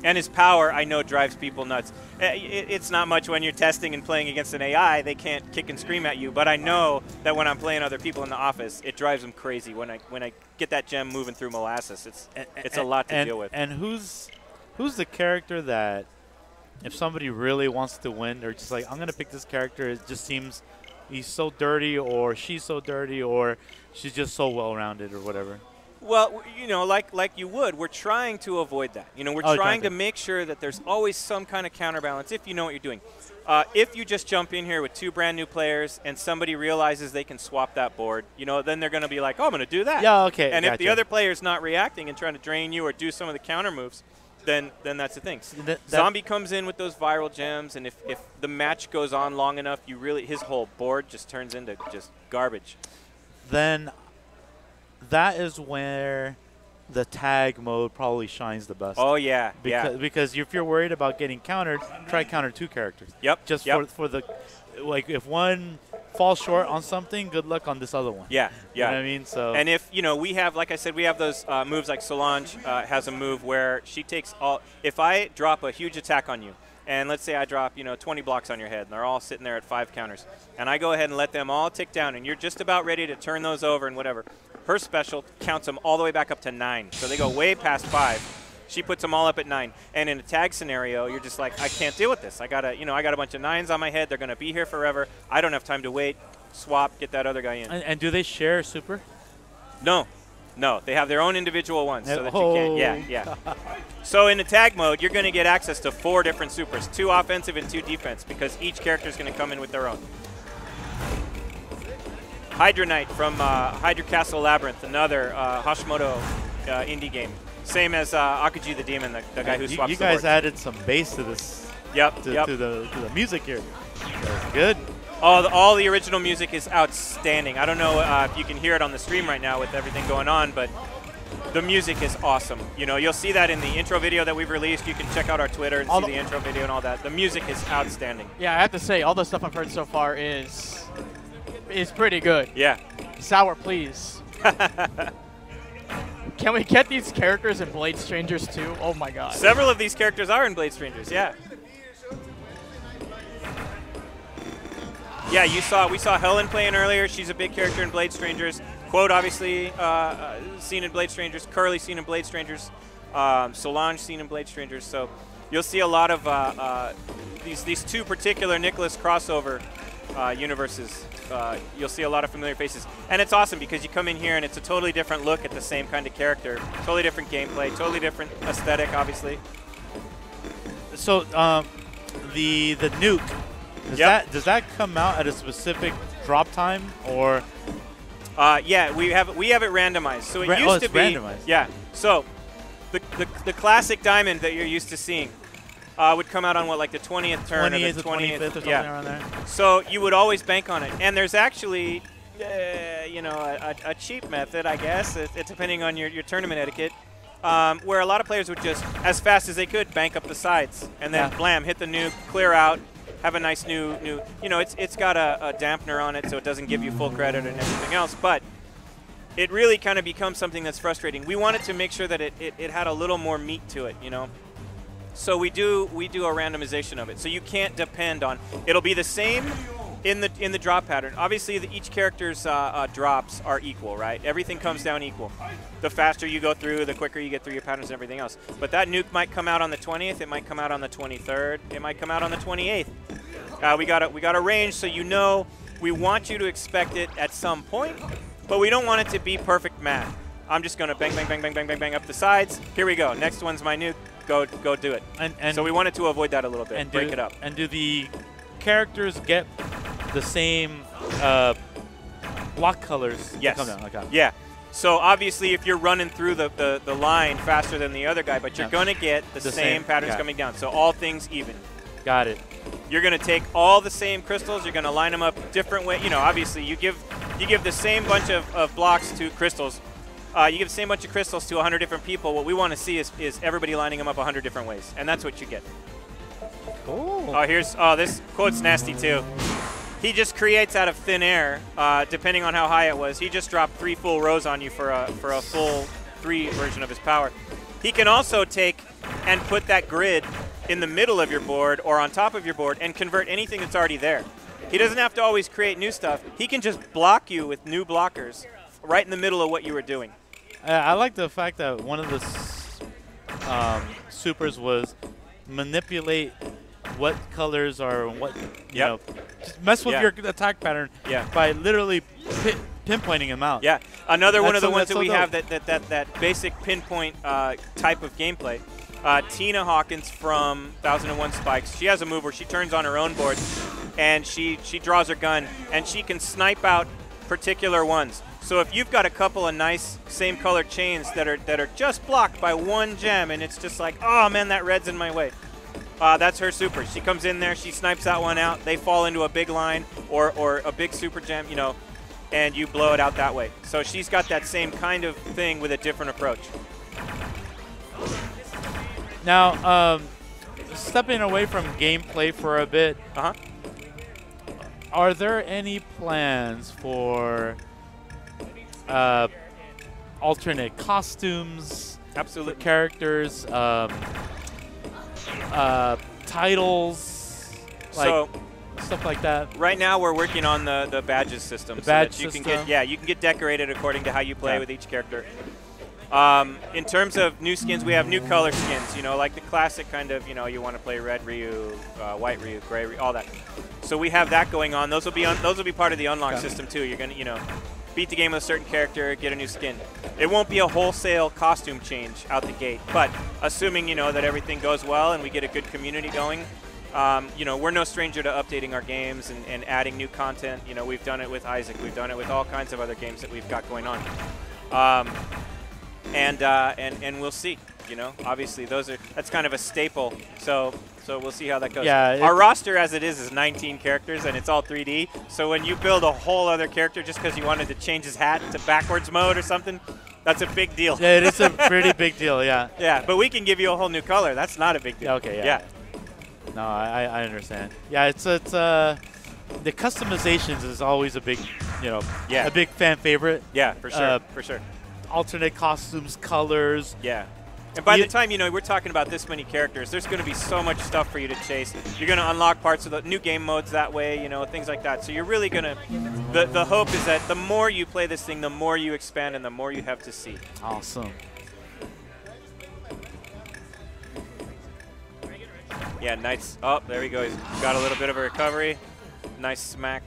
And his power, I know, drives people nuts. It's not much when you're testing and playing against an AI. They can't kick and scream at you. But I know that when I'm playing other people in the office, it drives them crazy. When I get that gem moving through molasses, it's a lot to deal with. And who's the character that if somebody really wants to win, they're just like, I'm going to pick this character. It just seems he's so dirty or she's so dirty or she's just so well-rounded or whatever. Well, like you would, we're trying to avoid that. We're trying to make sure that there's always some kind of counterbalance if you know what you're doing. If you just jump in here with 2 brand new players and somebody realizes they can swap that board, then they're going to be like, oh, I'm going to do that. Yeah, okay. And gotcha. if the other player's not reacting and trying to drain you or do some of the counter moves, then that's the thing. Zombie comes in with those viral gems, and if the match goes on long enough, his whole board just turns into just garbage. Then that is where the tag mode probably shines the best. Oh, yeah. Because if you're worried about getting countered, try counter 2 characters. Yep. Just for the, like, if one falls short on something, good luck on this other one. Yeah. You know what I mean? So. And if, we have, like I said, we have those moves like Solange has a move where she takes all. If I drop a huge attack on you, and let's say I drop, 20 blocks on your head, and they're all sitting there at 5 counters, and I go ahead and let them all tick down, and you're just about ready to turn those over and whatever. Her special counts them all the way back up to 9. So they go way past 5. She puts them all up at 9. And in a tag scenario, you're just like, I can't deal with this. I got a bunch of 9s on my head. They're going to be here forever. I don't have time to wait, swap, get that other guy in. And do they share super? No. They have their own individual ones so that you can't. Yeah. So in the tag mode, you're going to get access to 4 different supers, 2 offensive and 2 defense, because each character is going to come in with their own. Hydra Knight from Hydra Castle Labyrinth, another Hashimoto indie game. Same as Akaji the Demon, the guy who swaps You the guys board. added some bass to this. Yep. To the music here. That's good. All the original music is outstanding. I don't know if you can hear it on the stream right now with everything going on, but the music is awesome. You'll see that in the intro video that we've released. You can check out our Twitter and see the intro video and all that. The music is outstanding. Yeah, I have to say, all the stuff I've heard so far is pretty good. Yeah. Sour, please. Can we get these characters in Blade Strangers too? Oh my god. Several of these characters are in Blade Strangers, yeah. Yeah, we saw Helen playing earlier. She's a big character in Blade Strangers. Quote, obviously, seen in Blade Strangers. Curly, seen in Blade Strangers. Solange, seen in Blade Strangers. So you'll see a lot of these 2 particular Nicholas crossover universes. You'll see a lot of familiar faces. And it's awesome because you come in here and it's a totally different look at the same kind of character. Totally different gameplay, totally different aesthetic, obviously. So the nuke, does that come out at a specific drop time or? Yeah, we have it randomized. So it used to be randomized. Yeah. So the classic diamond that you're used to seeing would come out on what, like the 20th turn or the 20th or something around there. So you would always bank on it. And there's actually a cheap method, I guess, depending on your tournament etiquette, where a lot of players would just, as fast as they could, bank up the sides and then blam, hit the nuke, clear out, have a nice new it's got a dampener on it so it doesn't give you full credit and everything else, but it really kind of becomes something that's frustrating. We wanted to make sure that it had a little more meat to it, you know. So we do a randomization of it. So you can't depend on, it'll be the same in the drop pattern. Obviously, each character's drops are equal, right? Everything comes down equal. The faster you go through, the quicker you get through your patterns and everything else. But that nuke might come out on the 20th. It might come out on the 23rd. It might come out on the 28th. We got a range, so you know we want you to expect it at some point, but we don't want it to be perfect math. I'm just going to bang, bang, bang, bang, bang, bang, bang up the sides. Here we go. Next one's my nuke. Go do it. And so we wanted to avoid that a little bit, and break it up. And do the characters get the same block colors? Yes. Come down? Okay. Yeah. So obviously, if you're running through the line faster than the other guy, but you're going to get the same patterns coming down. So all things even. Got it. You're going to take all the same crystals. You're going to line them up different way. You know, obviously, you give the same bunch of blocks to crystals. You give the same bunch of crystals to 100 different people. What we want to see is everybody lining them up 100 different ways, and that's what you get. Cool. This quote's nasty too. He just creates out of thin air, depending on how high it was. He just dropped 3 full rows on you for a full 3 version of his power. He can also take and put that grid in the middle of your board or on top of your board and convert anything that's already there. He doesn't have to always create new stuff. He can just block you with new blockers right in the middle of what you were doing. I like the fact that one of the supers was manipulate what colors are what, you know, just mess with your attack pattern by literally pinpointing them out. Yeah, another one of the ones that we have that basic pinpoint type of gameplay. Tina Hawkins from 1001 Spikes, she has a move where she turns on her own board and she draws her gun and she can snipe out particular ones. So if you've got a couple of nice same color chains that are just blocked by one gem and it's just like, oh man, that red's in my way. That's her super. She comes in there, she snipes that one out, they fall into a big line or a big super gem, you know, and you blow it out that way. So she's got that same kind of thing with a different approach. Now, stepping away from gameplay for a bit, are there any plans for alternate costumes? Absolutely. For characters, titles, like stuff like that. Right now, we're working on the badges system. The badge so that you system. can get, you can get decorated according to how you play with each character. In terms of new skins, we have new color skins. You know, like the classic kind of, you know, you want to play red Ryu, white Ryu, gray Ryu, all that. So we have that going on. Those will be part of the unlock system too. You're gonna, you know, beat the game with a certain character, get a new skin. It won't be a wholesale costume change out the gate, but assuming, you know, that everything goes well and we get a good community going, you know, we're no stranger to updating our games and adding new content. You know, we've done it with Isaac, we've done it with all kinds of other games that we've got going on. And we'll see, you know, obviously that's kind of a staple. So we'll see how that goes. Yeah, our roster as it is 19 characters and it's all 3D. So when you build a whole other character just because you wanted to change his hat to backwards mode or something, that's a big deal. Yeah, it is a pretty big deal, yeah. Yeah, but we can give you a whole new color. That's not a big deal. Okay, yeah. No, I understand. Yeah, it's the customizations is always a big, you know, a big fan favorite. Yeah, for sure, for sure. Alternate costumes, colors. Yeah. And by the time, you know, we're talking about this many characters, there's going to be so much stuff for you to chase. You're going to unlock parts of the new game modes that way, you know, things like that. So you're really going to, the hope is that the more you play this thing, the more you expand and the more you have to see. Awesome. Yeah, nice. Oh, there he goes. Got a little bit of a recovery. Nice smack.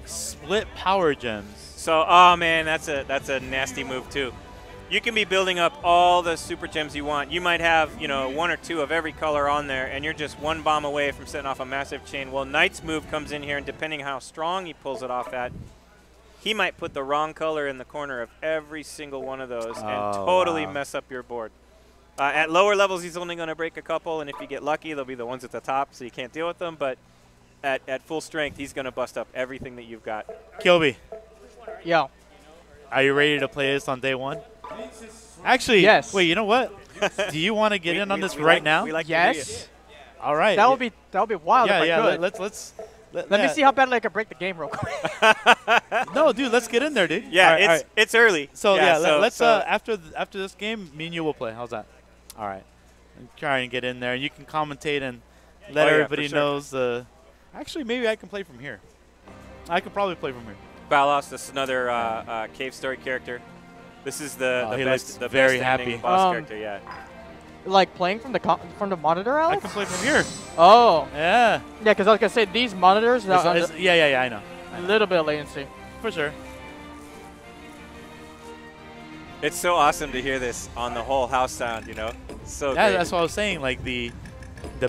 Split power gems. So, oh man, that's a nasty move too. You can be building up all the super gems you want. You might have, you know, 1 or 2 of every color on there, and you're just one bomb away from setting off a massive chain. Well, Knight's move comes in here, and depending how strong he pulls it off at, he might put the wrong color in the corner of every single one of those and totally mess up your board. At lower levels, he's only going to break a couple, and if you get lucky, they'll be the ones at the top, so you can't deal with them. But at full strength, he's going to bust up everything that you've got. Kilby. Yo. Are you ready to play this on day one? Actually, yes. Wait, you know what? Do you want to get in on this right now? Yes. All right. That would be wild. Yeah, if I could. Let's. Let me see how bad I can break the game real quick. No, dude, let's get in there, dude. Yeah, All right. it's early. So yeah, let's after this game, me and you will play. How's that? All right. Try and get in there, and you can commentate and let everybody knows. Actually, maybe I can play from here. I could probably play from here. Balos, this is another Cave Story character. This is the best ending boss character. Yeah. Like playing from the monitor, Alex? I can play from here. Oh. Yeah. Yeah, because I was gonna say these monitors. Yeah, I know. A little bit of latency. For sure. It's so awesome to hear this on the whole house sound, you know? So great. That's what I was saying. Like the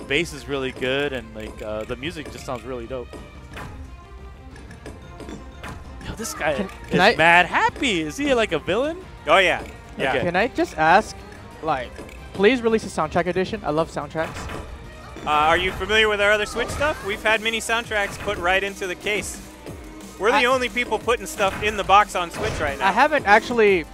bass is really good, and like the music just sounds really dope. Yo, this guy is mad happy. Is he like a villain? Oh yeah. Yeah. Okay. Can I just ask, like, please release a soundtrack edition? I love soundtracks. Are you familiar with our other Switch stuff? We've had mini soundtracks put right into the case. We're the only people putting stuff in the box on Switch right now. I haven't actually.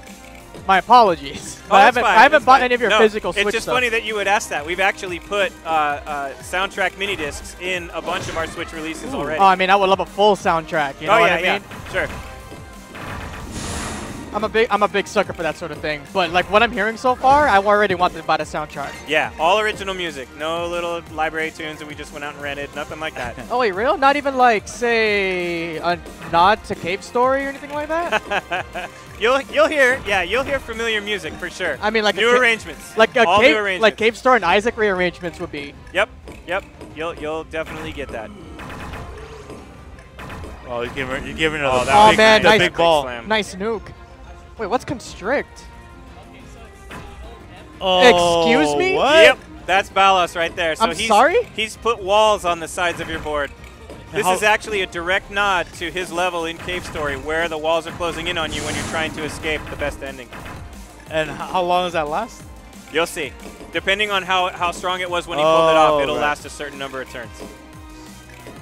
My apologies. Oh, I haven't bought any of your physical Switch stuff. It's just funny that you would ask that. We've actually put soundtrack mini discs in a bunch of our Switch releases already. Oh, I mean, I would love a full soundtrack. You know what I mean? Yeah, sure. I'm a big sucker for that sort of thing. But like what I'm hearing so far, I already want to buy the soundtrack. Yeah, all original music. No little library tunes that we just went out and rented. Nothing like that. Oh wait, real? Not even like say a nod to Cave Story or anything like that? You'll hear familiar music for sure. I mean, like new arrangements. Like all new arrangements. Like Cave Story and Isaac rearrangements would be. Yep. You'll definitely get that. Oh, you're giving her the big ball. Slam. Nice nuke. Wait, what's constrict? Oh, excuse me? What? Yep, that's Balos right there. So sorry? He's put walls on the sides of your board. This is actually a direct nod to his level in Cave Story, where the walls are closing in on you when you're trying to escape the best ending. And how long does that last? You'll see. Depending on how strong it was when he pulled it off, it'll last a certain number of turns.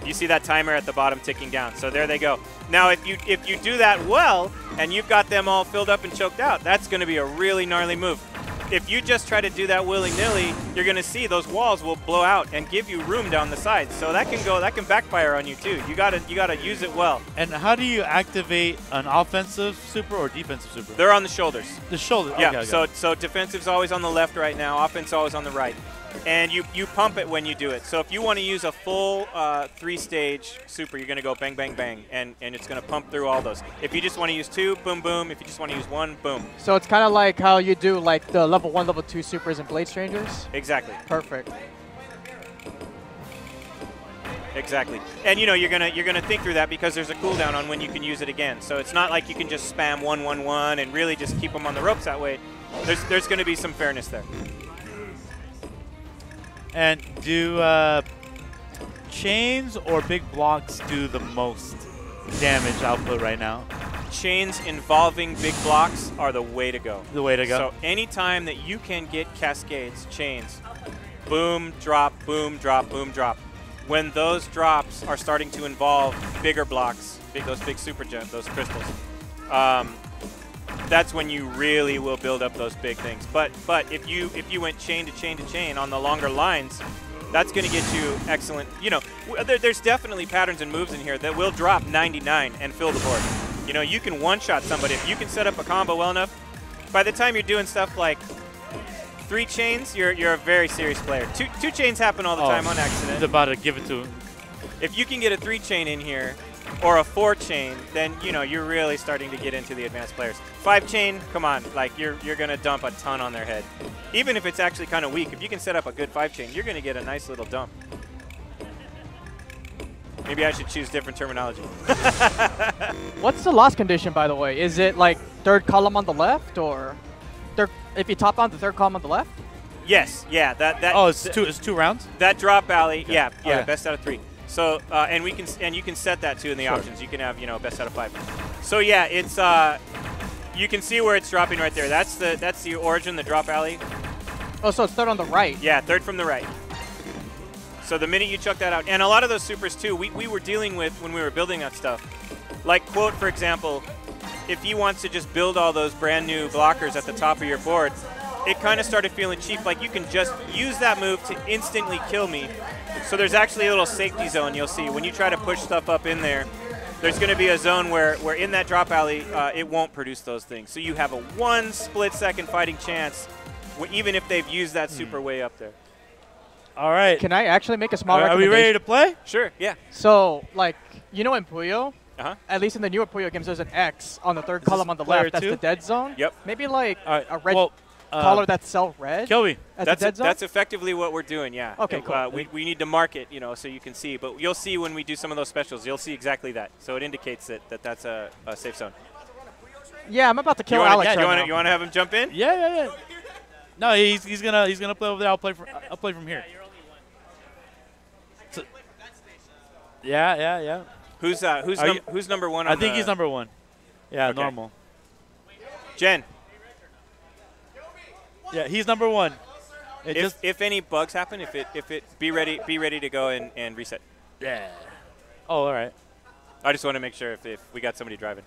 You see that timer at the bottom ticking down. So there they go. Now, if you do that well, and you've got them all filled up and choked out, that's going to be a really gnarly move. If you just try to do that willy-nilly, you're going to see those walls will blow out and give you room down the sides. So that can backfire on you too. You gotta use it well. And how do you activate an offensive super or defensive super? They're on the shoulders. The shoulders. Yeah. Okay. So defensive's always on the left right now. Offense always on the right. And you pump it when you do it. So if you want to use a full 3-stage super, you're going to go bang, bang, bang, and it's going to pump through all those. If you just want to use 2, boom, boom. If you just want to use 1, boom. So it's kind of like how you do like the level 1, level 2 supers in Blade Strangers? Exactly. Perfect. Exactly. And you're gonna think through that because there's a cooldown on when you can use it again. So it's not like you can just spam 1, 1, 1 and really just keep them on the ropes that way. There's going to be some fairness there. And do chains or big blocks do the most damage output right now? Chains involving big blocks are the way to go. The way to go. So anytime that you can get cascades, chains, boom, drop, boom, drop, boom, drop. When those drops are starting to involve bigger blocks, those big super gems, those crystals, that's when you really will build up those big things. But if you went chain to chain to chain on the longer lines, that's going to get you excellent. There's definitely patterns and moves in here that will drop 99 and fill the board. You can one-shot somebody. If you can set up a combo well enough, by the time you're doing stuff like 3 chains, you're a very serious player. Two chains happen all the time on accident. He's about to give it to him. If you can get a 3 chain in here, or a 4 chain, then you're really starting to get into the advanced players. 5 chain, come on, like you're gonna dump a ton on their head. Even if it's actually kind of weak, if you can set up a good 5 chain, you're gonna get a nice little dump. Maybe I should choose different terminology. What's the loss condition, by the way? Is it like 3rd column on the left, or if you top on the 3rd column on the left? Yes, yeah. It's 2 rounds. That drop alley, okay. yeah, Okay. Best out of 3. So and you can set that too in the options. You can have best out of 5. So yeah, it's you can see where it's dropping right there. That's the origin, the drop alley. Oh, so it's 3rd on the right. Yeah, 3rd from the right. So the minute you chuck that out, and a lot of those supers too, we were dealing with when we were building that stuff. Like Quote, for example, if he wants to just build all those brand new blockers at the top of your board, it kind of started feeling cheap. Like you can just use that move to instantly kill me, So there's actually a little safety zone you'll see. When you try to push stuff up in there, there's going to be a zone where in that drop alley, it won't produce those things. So you have a 1 split-second fighting chance, even if they've used that super way up there. All right. Can I actually make a small Are we recommendation? ready to play? Sure, yeah. So, like, you know in Puyo, Uh-huh. at least in the newer Puyo games, there's an X on the third Is column this on the player left. That's two? the dead zone. Yep. Maybe like All right. a red Well, color that's cell red. Kelby. As That's a dead zone? that's effectively what we're doing, yeah. Okay, And, cool. We need to mark it, so you can see. But you'll see when we do some of those specials, you'll see exactly that. So it indicates that's a safe zone. Yeah, I'm about to kill you wanna, Alex right now. You want to have him jump in? Yeah. No, he's gonna play over there. I'll play from here. So, yeah. Who's number one? I think he's number 1. Yeah, Okay. normal. Jen. Yeah, he's number 1. If any bugs happen, if it be ready to go and reset. Yeah. Oh, all right. I just want to make sure if we got somebody driving.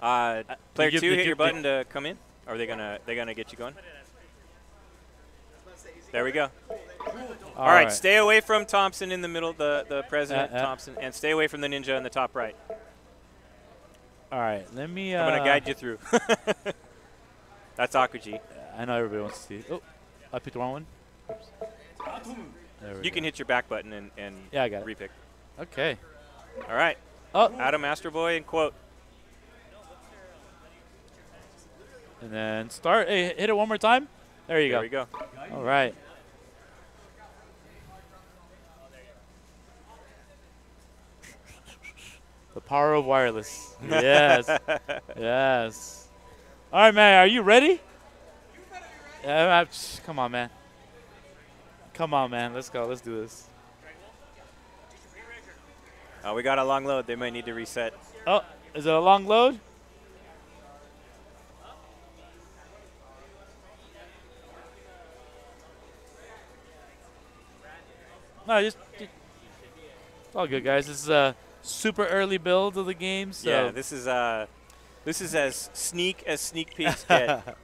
Player 2, hit your button to come in. Or are they gonna get you going? There we go. All right, stay away from Thompson in the middle, the president Thompson, and stay away from the ninja in the top right. All right, let me. I'm gonna guide you through. That's Akuji. I know everybody wants to see. Oh, I picked the wrong one. Oops. There we You go. can hit your back button and Yeah, I got it. repick. Okay. All right. Oh, Adam Astro Boy and quote. and then start. Hey, hit it one more time. There you There go. we go. All right. The power of wireless. Yes. Yes. All right, man. Are you ready? Yeah, come on, man. Come on, man. Let's go. Let's do this. We got a long load. They might need to reset. Oh, is it a long load? No, just it's all good, guys. This is a super early build of the game. So Yeah, this is as sneak peeks get.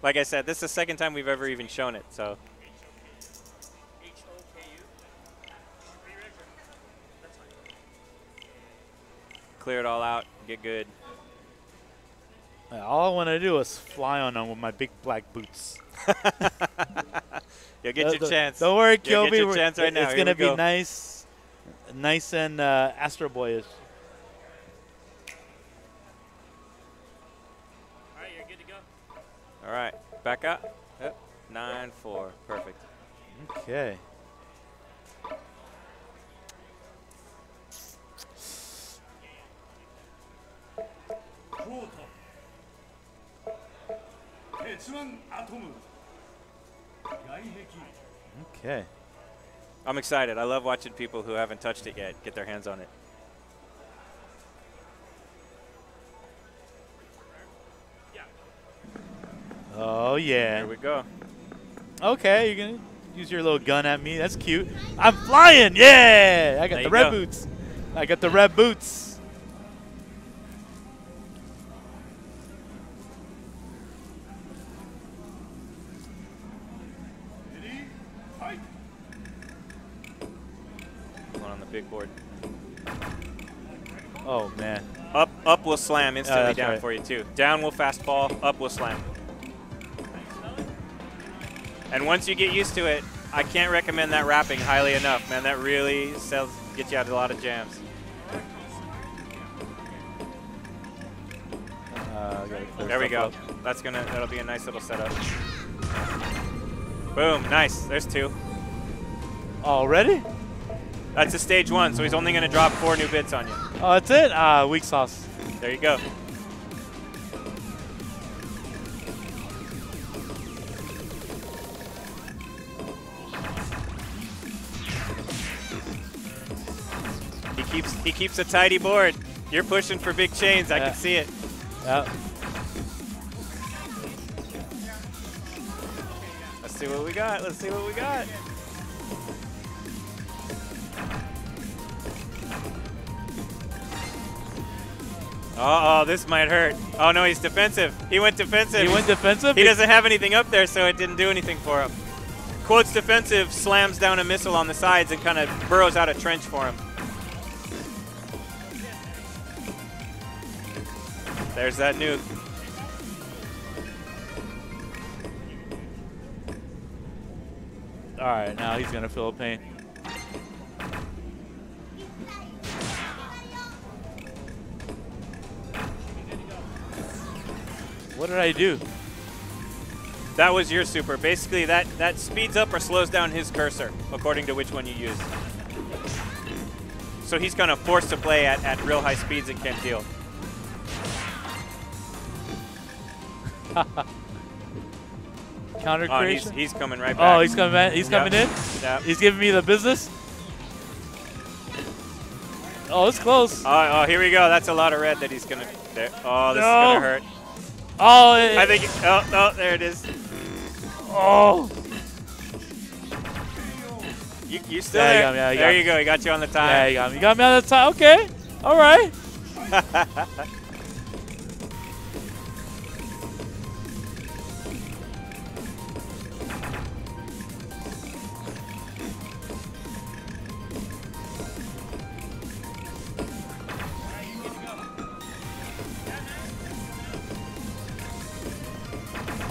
Like I said, this is the second time we've ever even shown it. So clear it all out, get good. all I want to do is fly on them with my big black boots. You'll get your chance. Don't worry, You'll Kilby. get your chance right now. It's Here gonna we go. be nice and Astro Boyish. All right, you're good to go. All right, back up. Yep. 9-4, perfect. Okay. Okay. I'm excited. I love watching people who haven't touched it yet get their hands on it. Oh yeah. Here we go. Okay, you're gonna use your little gun at me. That's cute. I'm flying. Yeah. I got There the you red go. boots. I got the red boots. One on the big board. Oh man. Up will slam instantly that's down right. for you too. Down will fast fall. Up will slam. And once you get used to it, I can't recommend that wrapping highly enough, man. That really gets you out of a lot of jams. There we go. That'll be a nice little setup. Boom, nice. There's 2. Already? That's a stage 1, so he's only gonna drop 4 new bits on you. Oh, that's it? Weak sauce. There you go. He keeps a tidy board. You're pushing for big chains. I can see it. Yeah. Let's see what we got. Let's see what we got. Uh-oh, this might hurt. Oh, no, he's defensive. He went defensive. He went defensive? He doesn't have anything up there, so it didn't do anything for him. quotes defensive, slams down a missile on the sides and kind of burrows out a trench for him. There's that nuke. All right, now he's gonna feel pain. What did I do? That was your super. Basically, that speeds up or slows down his cursor, according to which one you use. So he's kind of forced to play at real high speeds and can't deal. Counter creation. He's coming right back. Oh, he's coming back. He's coming in. Yeah. He's giving me the business. Oh, it's close. Oh, here we go. That's a lot of red that he's gonna. There. Oh, this is gonna hurt. Oh, I think. Oh, there it is. Oh. You still there? There you go. He got you on the time. Yeah, he got me. You got me on the time. Okay. All right.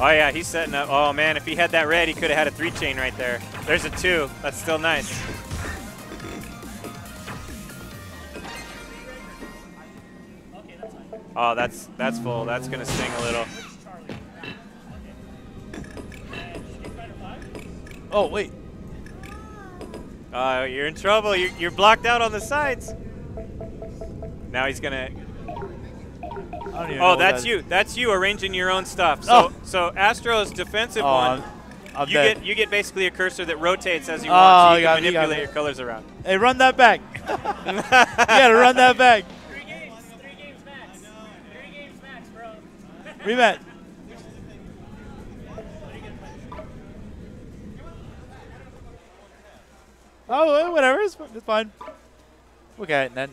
Oh, yeah, he's setting up. Oh, man, if he had that red, he could have had a 3-chain right there. There's a 2. That's still nice. Oh, that's full. That's going to sting a little. Oh, wait. You're in trouble. You're blocked out on the sides. Now he's going to... Oh, that's you. That's you arranging your own stuff. So Astro's defensive one, you get basically a cursor that rotates as you want, so you can manipulate your colors around. Hey, run that back. You gotta run that back. 3 games max. 3 games max, bro. Rematch. Oh, whatever. It's fine. Okay, then.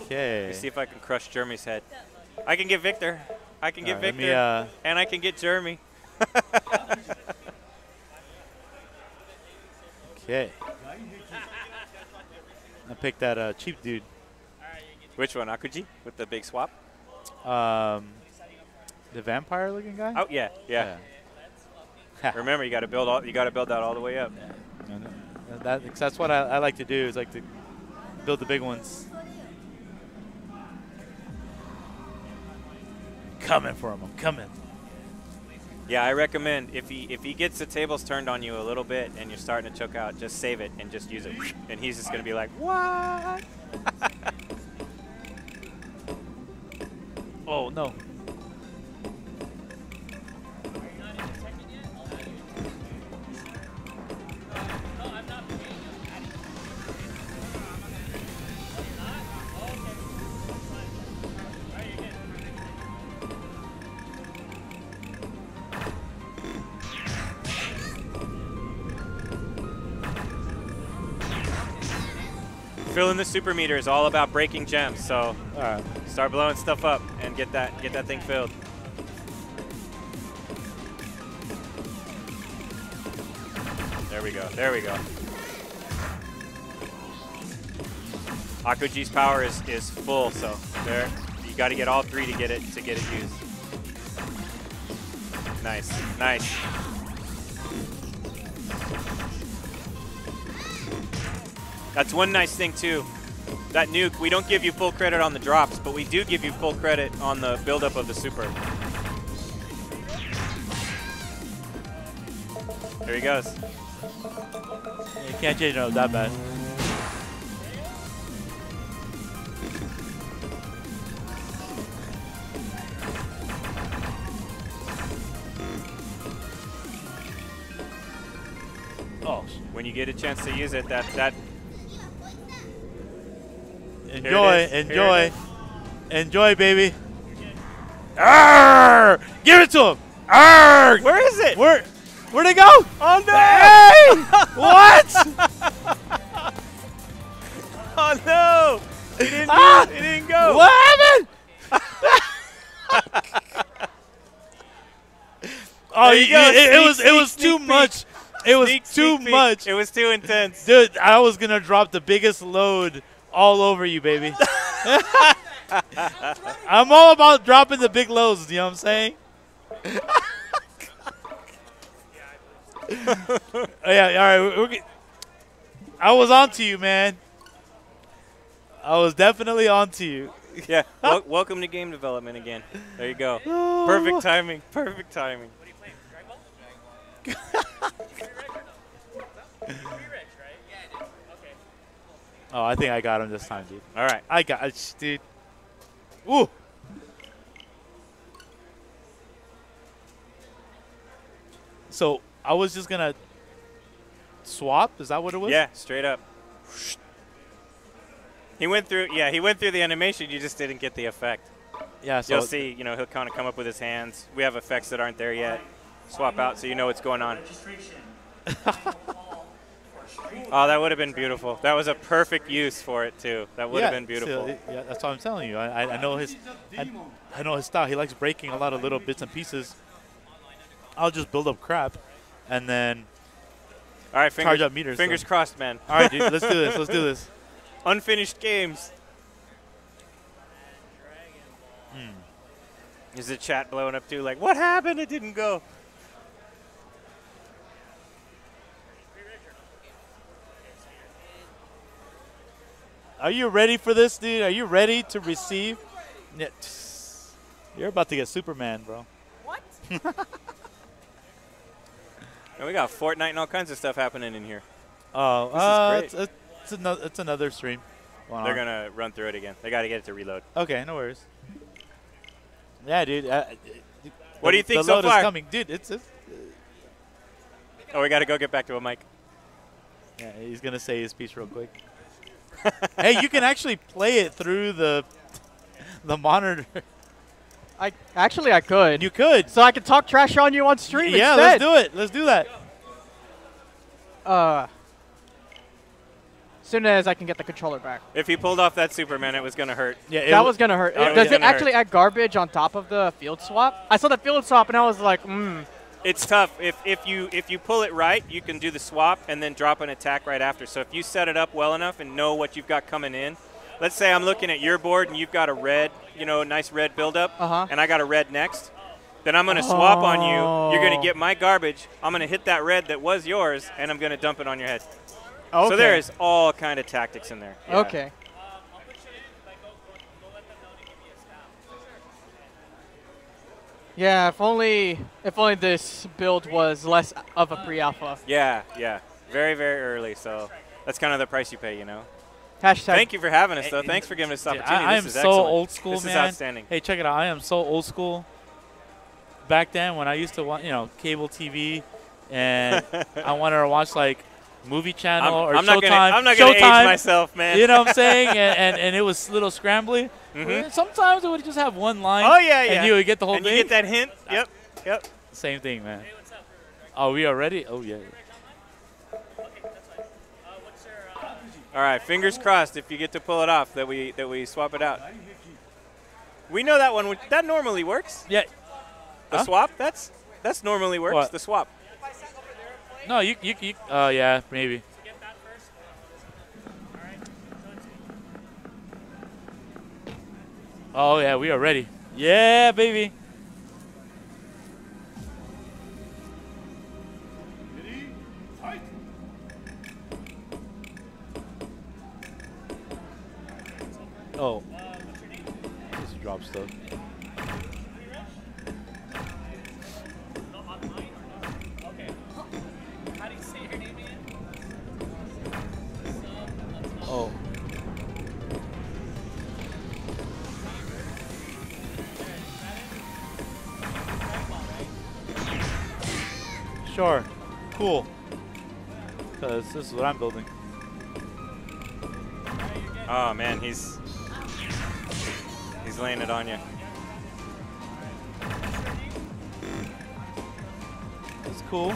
Okay. Let me see if I can crush Jeremy's head. I can get Victor. I can get Victor. And I can get Jeremy. Okay. I picked that cheap dude. Which one? Akuji? With the big swap? The vampire looking guy? Oh, yeah. Remember, you got to build that all the way up. Yeah. That's what I like to do, is like to build the big ones. Coming for him. I'm coming. Yeah, I recommend if he gets the tables turned on you a little bit and you're starting to choke out, just save it and just use it. And he's just going to be like, what? Oh, no. Filling the super meter is all about breaking gems, so start blowing stuff up and get that thing filled. There we go. There we go. Akuji's power is full, so there you got to get all 3 to get it used. Nice, nice. That's one nice thing, too. That nuke, we don't give you full credit on the drops, but we do give you full credit on the buildup of the super. There he goes. You can't change it up that bad. Oh. When you get a chance to use it, that Enjoy, baby. Arrgh! Give it to him. Arrgh! Where is it? Where'd it go? Oh no! Hey! What? Oh no! It didn't go. What happened? Oh, There you go. it was Sneak too peek. much. It was Sneak too peek. much. It was too intense. Dude, I was going to drop the biggest load all over you, baby. I'm all about dropping the big loads, you know what I'm saying? Yeah, all right. I was on to you, man. I was definitely on to you. Yeah. Welcome to game development again. There you go. Perfect timing. Perfect timing. What are you playing? Dragon Ball? Free Rich, right? Yeah, I did. Okay. Oh, I think I got him this time, dude. All right. I got it, dude. Ooh. So I was just going to swap? Is that what it was? Yeah, straight up. He went through. Yeah, he went through the animation. You just didn't get the effect. Yeah, so You'll see. You know, he'll kind of come up with his hands. We have effects that aren't there yet. Swap out so you know what's going on. Oh, that would have been beautiful. That was a perfect use for it too. That would have been beautiful. So, yeah, that's what I'm telling you. I know his I know his style. He likes breaking a lot of little bits and pieces. I'll just build up crap and then All right, charge up meters. Fingers so. crossed, man. All right, dude, let's do this. Let's do this. Unfinished games. Is the chat blowing up too? Like, what happened? It didn't go. Are you ready for this, dude? Are you ready to receive? Yeah, you're about to get Superman, bro. What? And we got Fortnite and all kinds of stuff happening in here. Oh, This is it's another stream. They're going to run through it again. They got to get it to reload. Okay, no worries. Yeah, dude. What do you think the so load far? is coming, dude. It's Oh, we got to go get back to a mic. yeah. He's gonna say his piece real quick. Hey, you can actually play it through the monitor. I could. You could. So I could talk trash on you on stream Yeah, instead. let's do it. Let's do that. As soon as I can get the controller back. If he pulled off that Superman, it was going to hurt. Yeah, That was gonna hurt. Oh, it Does was it gonna actually hurt. add garbage on top of the field swap? I saw the field swap and I was like, It's tough. If you pull it right, you can do the swap and then drop an attack right after. So if you set it up well enough and know what you've got coming in, let's say I'm looking at your board and you've got a red, nice red buildup, and I got a red next, then I'm going to swap on you. You're going to get my garbage. I'm going to hit that red that was yours, and I'm going to dump it on your head. okay. So there is all kind of tactics in there. Yeah. Okay. I'll put you in, like, go let them know to give me a staff. Yeah, if only this build was less of a pre-alpha. Yeah. Very, very early. So that's kind of the price you pay, Hashtag. Thank you for having us, though. Thanks for giving us this Dude, opportunity. I This am is so excellent. old school, This man. is outstanding. Hey, check it out. I am so old school. Back then, when I used to watch, cable TV, and I wanted to watch like movie channel or I'm Showtime. I'm not gonna age Showtime, myself, man. You know what I'm saying? and it was a little scrambly. Mhm. Sometimes it would just have one line. Oh, yeah. And you would get the whole and thing. you get that hint. Yep. Same thing, man. Oh, we are ready? Oh, yeah. Okay, that's fine. What's your, All right, fingers crossed if you get to pull it off that we swap it out. We know that one. That normally works. Yeah. The Huh? swap. That's normally works. What? The swap. No, you yeah, maybe. get that first? All right. So it's Oh, yeah, we are ready. Yeah, baby. Oh. Just drop stuff. okay. How do you say your name again? Oh. Sure. Cool. Because this is what I'm building. Oh man, he's laying it on you. That's cool.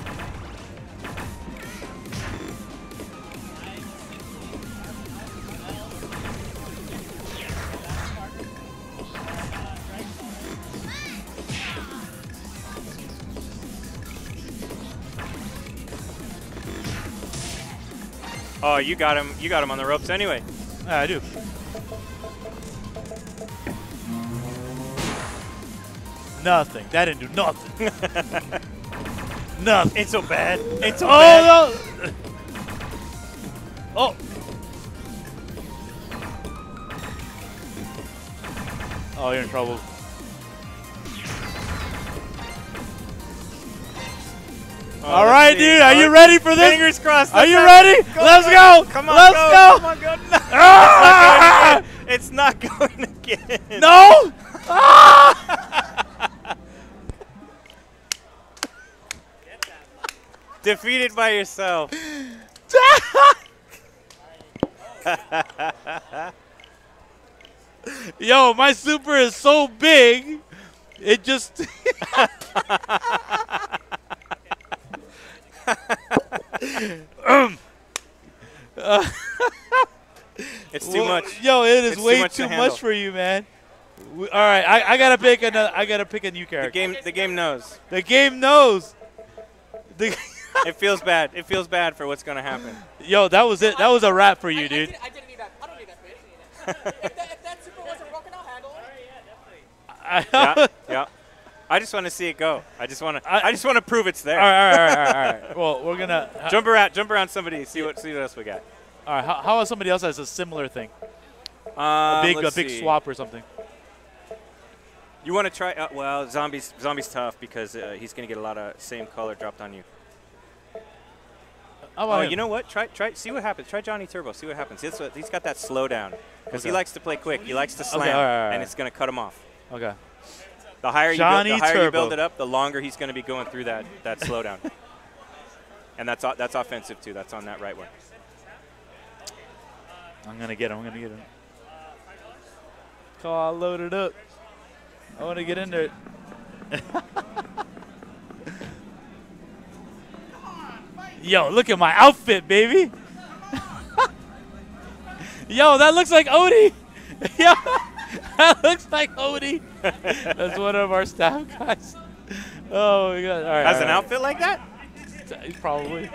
Oh, you got him. You got him on the ropes anyway. Yeah, I do. Nothing. That didn't do nothing. Nothing. Ain't so bad. Ain't so bad. Oh, no. Oh. Oh, you're in trouble. All right, dude. Are you ready for this? Fingers crossed. Are you ready? Let's go. Come on, Let's go. Come on, go. No. Ah! It's not going again. No. Ah! Defeated by yourself. Yo, my super is so big, it just. It's too much. Yo, it is It's way too too much to much for you, man. All right, I gotta pick another. I gotta pick a new character. The game knows. The game knows. It feels bad. It feels bad for what's gonna happen. Yo, that was it. That was a wrap for you, dude. I didn't need that. I don't need that. If that super wasn't broken, I'll handle it. Yeah, yeah. I just want to see it go. I just want to prove it's there. All right. Well, we're gonna Jump around somebody. See what else we got. All right. How about somebody else has a similar thing? A Let's big see. swap or something. You want to try? Well, zombies tough because he's gonna get a lot of same color dropped on you. Oh, you know what? Try. See what happens. Try Johnny Turbo. See what happens. He's got that slowdown because he likes to play quick. He likes to slam, right. and it's gonna cut him off. Okay. The higher Johnny you build Turbo. it up, the longer he's gonna be going through that slowdown. And that's offensive too. That's on that right one. I'm gonna get him. Come on, load it up. I want to get in there. Yo, look at my outfit, baby. Yo, that looks like Odie. Yo, that looks like Odie. That's one of our staff guys. Oh my God! All right. Has an outfit like that? Probably.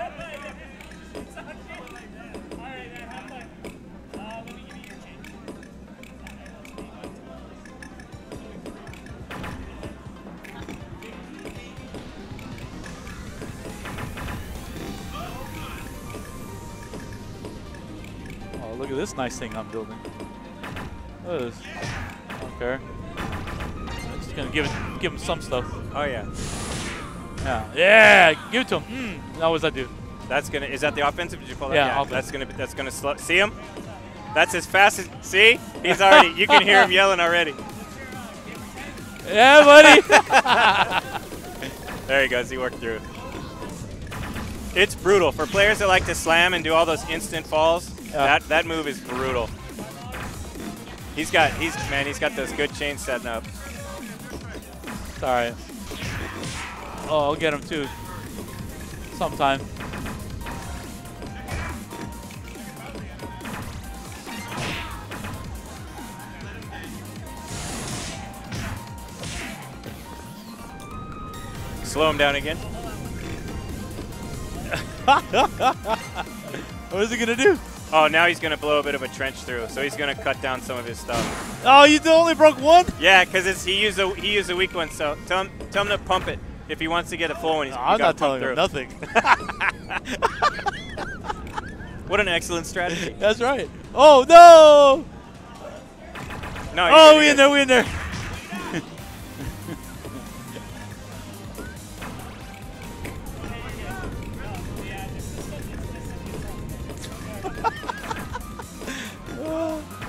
Look at this nice thing I'm building. Look at this. Okay. I'm just gonna give him some stuff. Oh yeah. Yeah, give it to him. Now what does that do? That's gonna. Is that the offensive? Did you call that? Yeah, offensive. That's gonna slow. See him? That's as fast as. See? He's already. You can hear him yelling already. Yeah, buddy. There he goes. He worked through it. It's brutal for players that like to slam and do all those instant falls. Yeah. That move is brutal. He's got those good chains setting up. It's all right. Oh, I'll get him too. Sometime. Slow him down again. What is he gonna do? Oh, now he's gonna blow a bit of a trench through, so he's gonna cut down some of his stuff. Oh, you only broke one? Yeah, because he used a weak one. So tell him to pump it if he wants to get a full one. I'm not telling him nothing. What an excellent strategy. That's right. Oh no! No. Oh, we in there.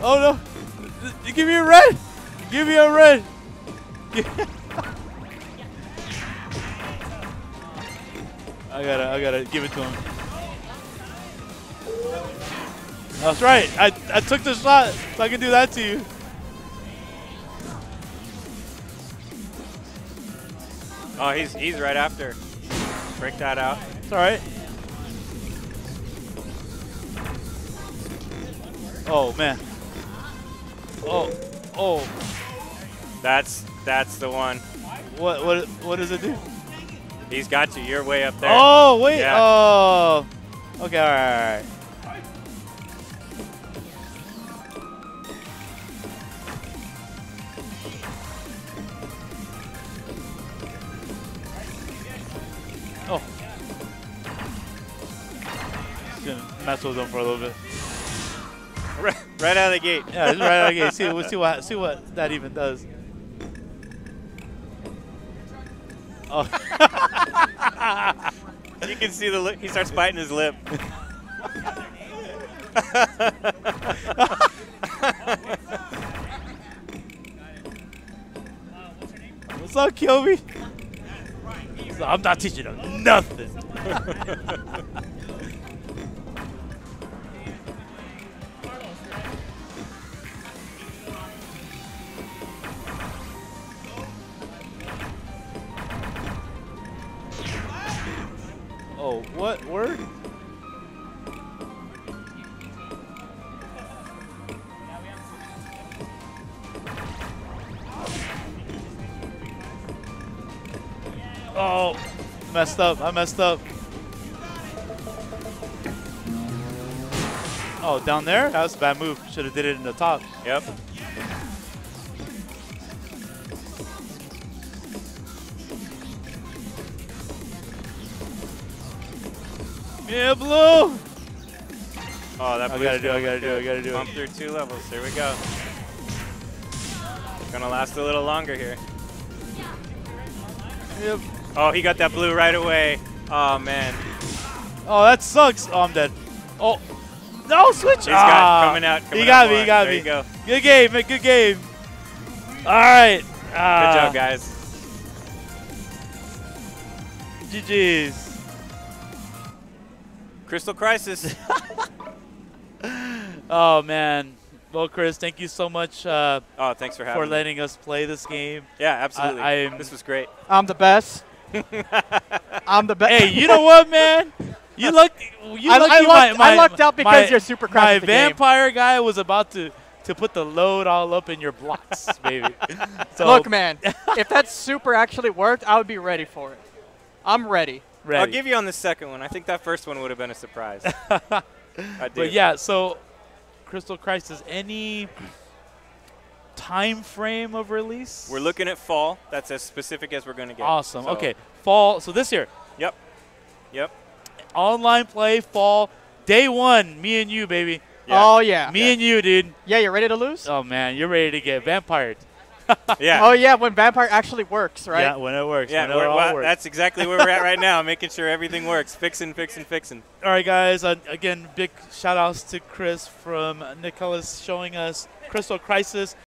Oh no! Give me a red! Give me a red! I gotta give it to him. That's right. I took the shot, so I can do that to you. Oh, he's right after. Break that out. It's all right. Oh man. Oh. That's the one. What does it do? He's got you. You're way up there. Oh wait. Yeah. Oh. Okay. All right. Oh. Just gonna mess with them for a little bit. Right out of the gate. Yeah, just right out of the gate. See what that even does. Oh. You can see the lip. He starts biting his lip. What's up, Kyobi? So I'm not teaching him nothing. Oh, what word? Oh, messed up. I messed up. Oh, down there? That was a bad move. Should have did it in the top. Yep. Yeah, blue. Oh, that I blue's gotta do gonna it. I gotta do Pump it. through 2 levels. Here we go. Gonna last a little longer here. Yep. Oh, he got that blue right away. Oh, man. Oh, that sucks. Oh, I'm dead. Oh, no, switch. He's got coming out. He got me. more. He got there me. You go. Good game, man. Good game. All right. Good job, guys. GG's. Crystal Crisis. Oh, man. Well, Chris, thank you so much Oh, thanks for having me. letting us play this game. Yeah, absolutely. I'm- This was great. I'm the best. I'm the best. Hey, you know what, man? You lucked. I lucked out because you're super cracked My at the game. vampire guy was about to put the load all up in your blocks, baby. So Look, man, if that super actually worked, I would be ready for it. I'm ready. ready. I'll give you on the second one. I think that first one would have been a surprise. I do. But yeah, so Crystal Crisis, any time frame of release? We're looking at fall. That's as specific as we're going to get. Awesome. So- Okay, fall. So this year, Yep. Yep. online play, fall, day 1, me and you, baby. Yeah. Oh, yeah. Me and you, dude. Yeah, you ready to lose? Oh man, you're ready to get vampired. Yeah. Oh, yeah, when Vampire actually works, right? Yeah, when it works. Yeah, when it all works. that's exactly where we're at right now, making sure everything works. Fixing. All right, guys. Again, big shout outs to Chris from Nicholas showing us Crystal Crisis.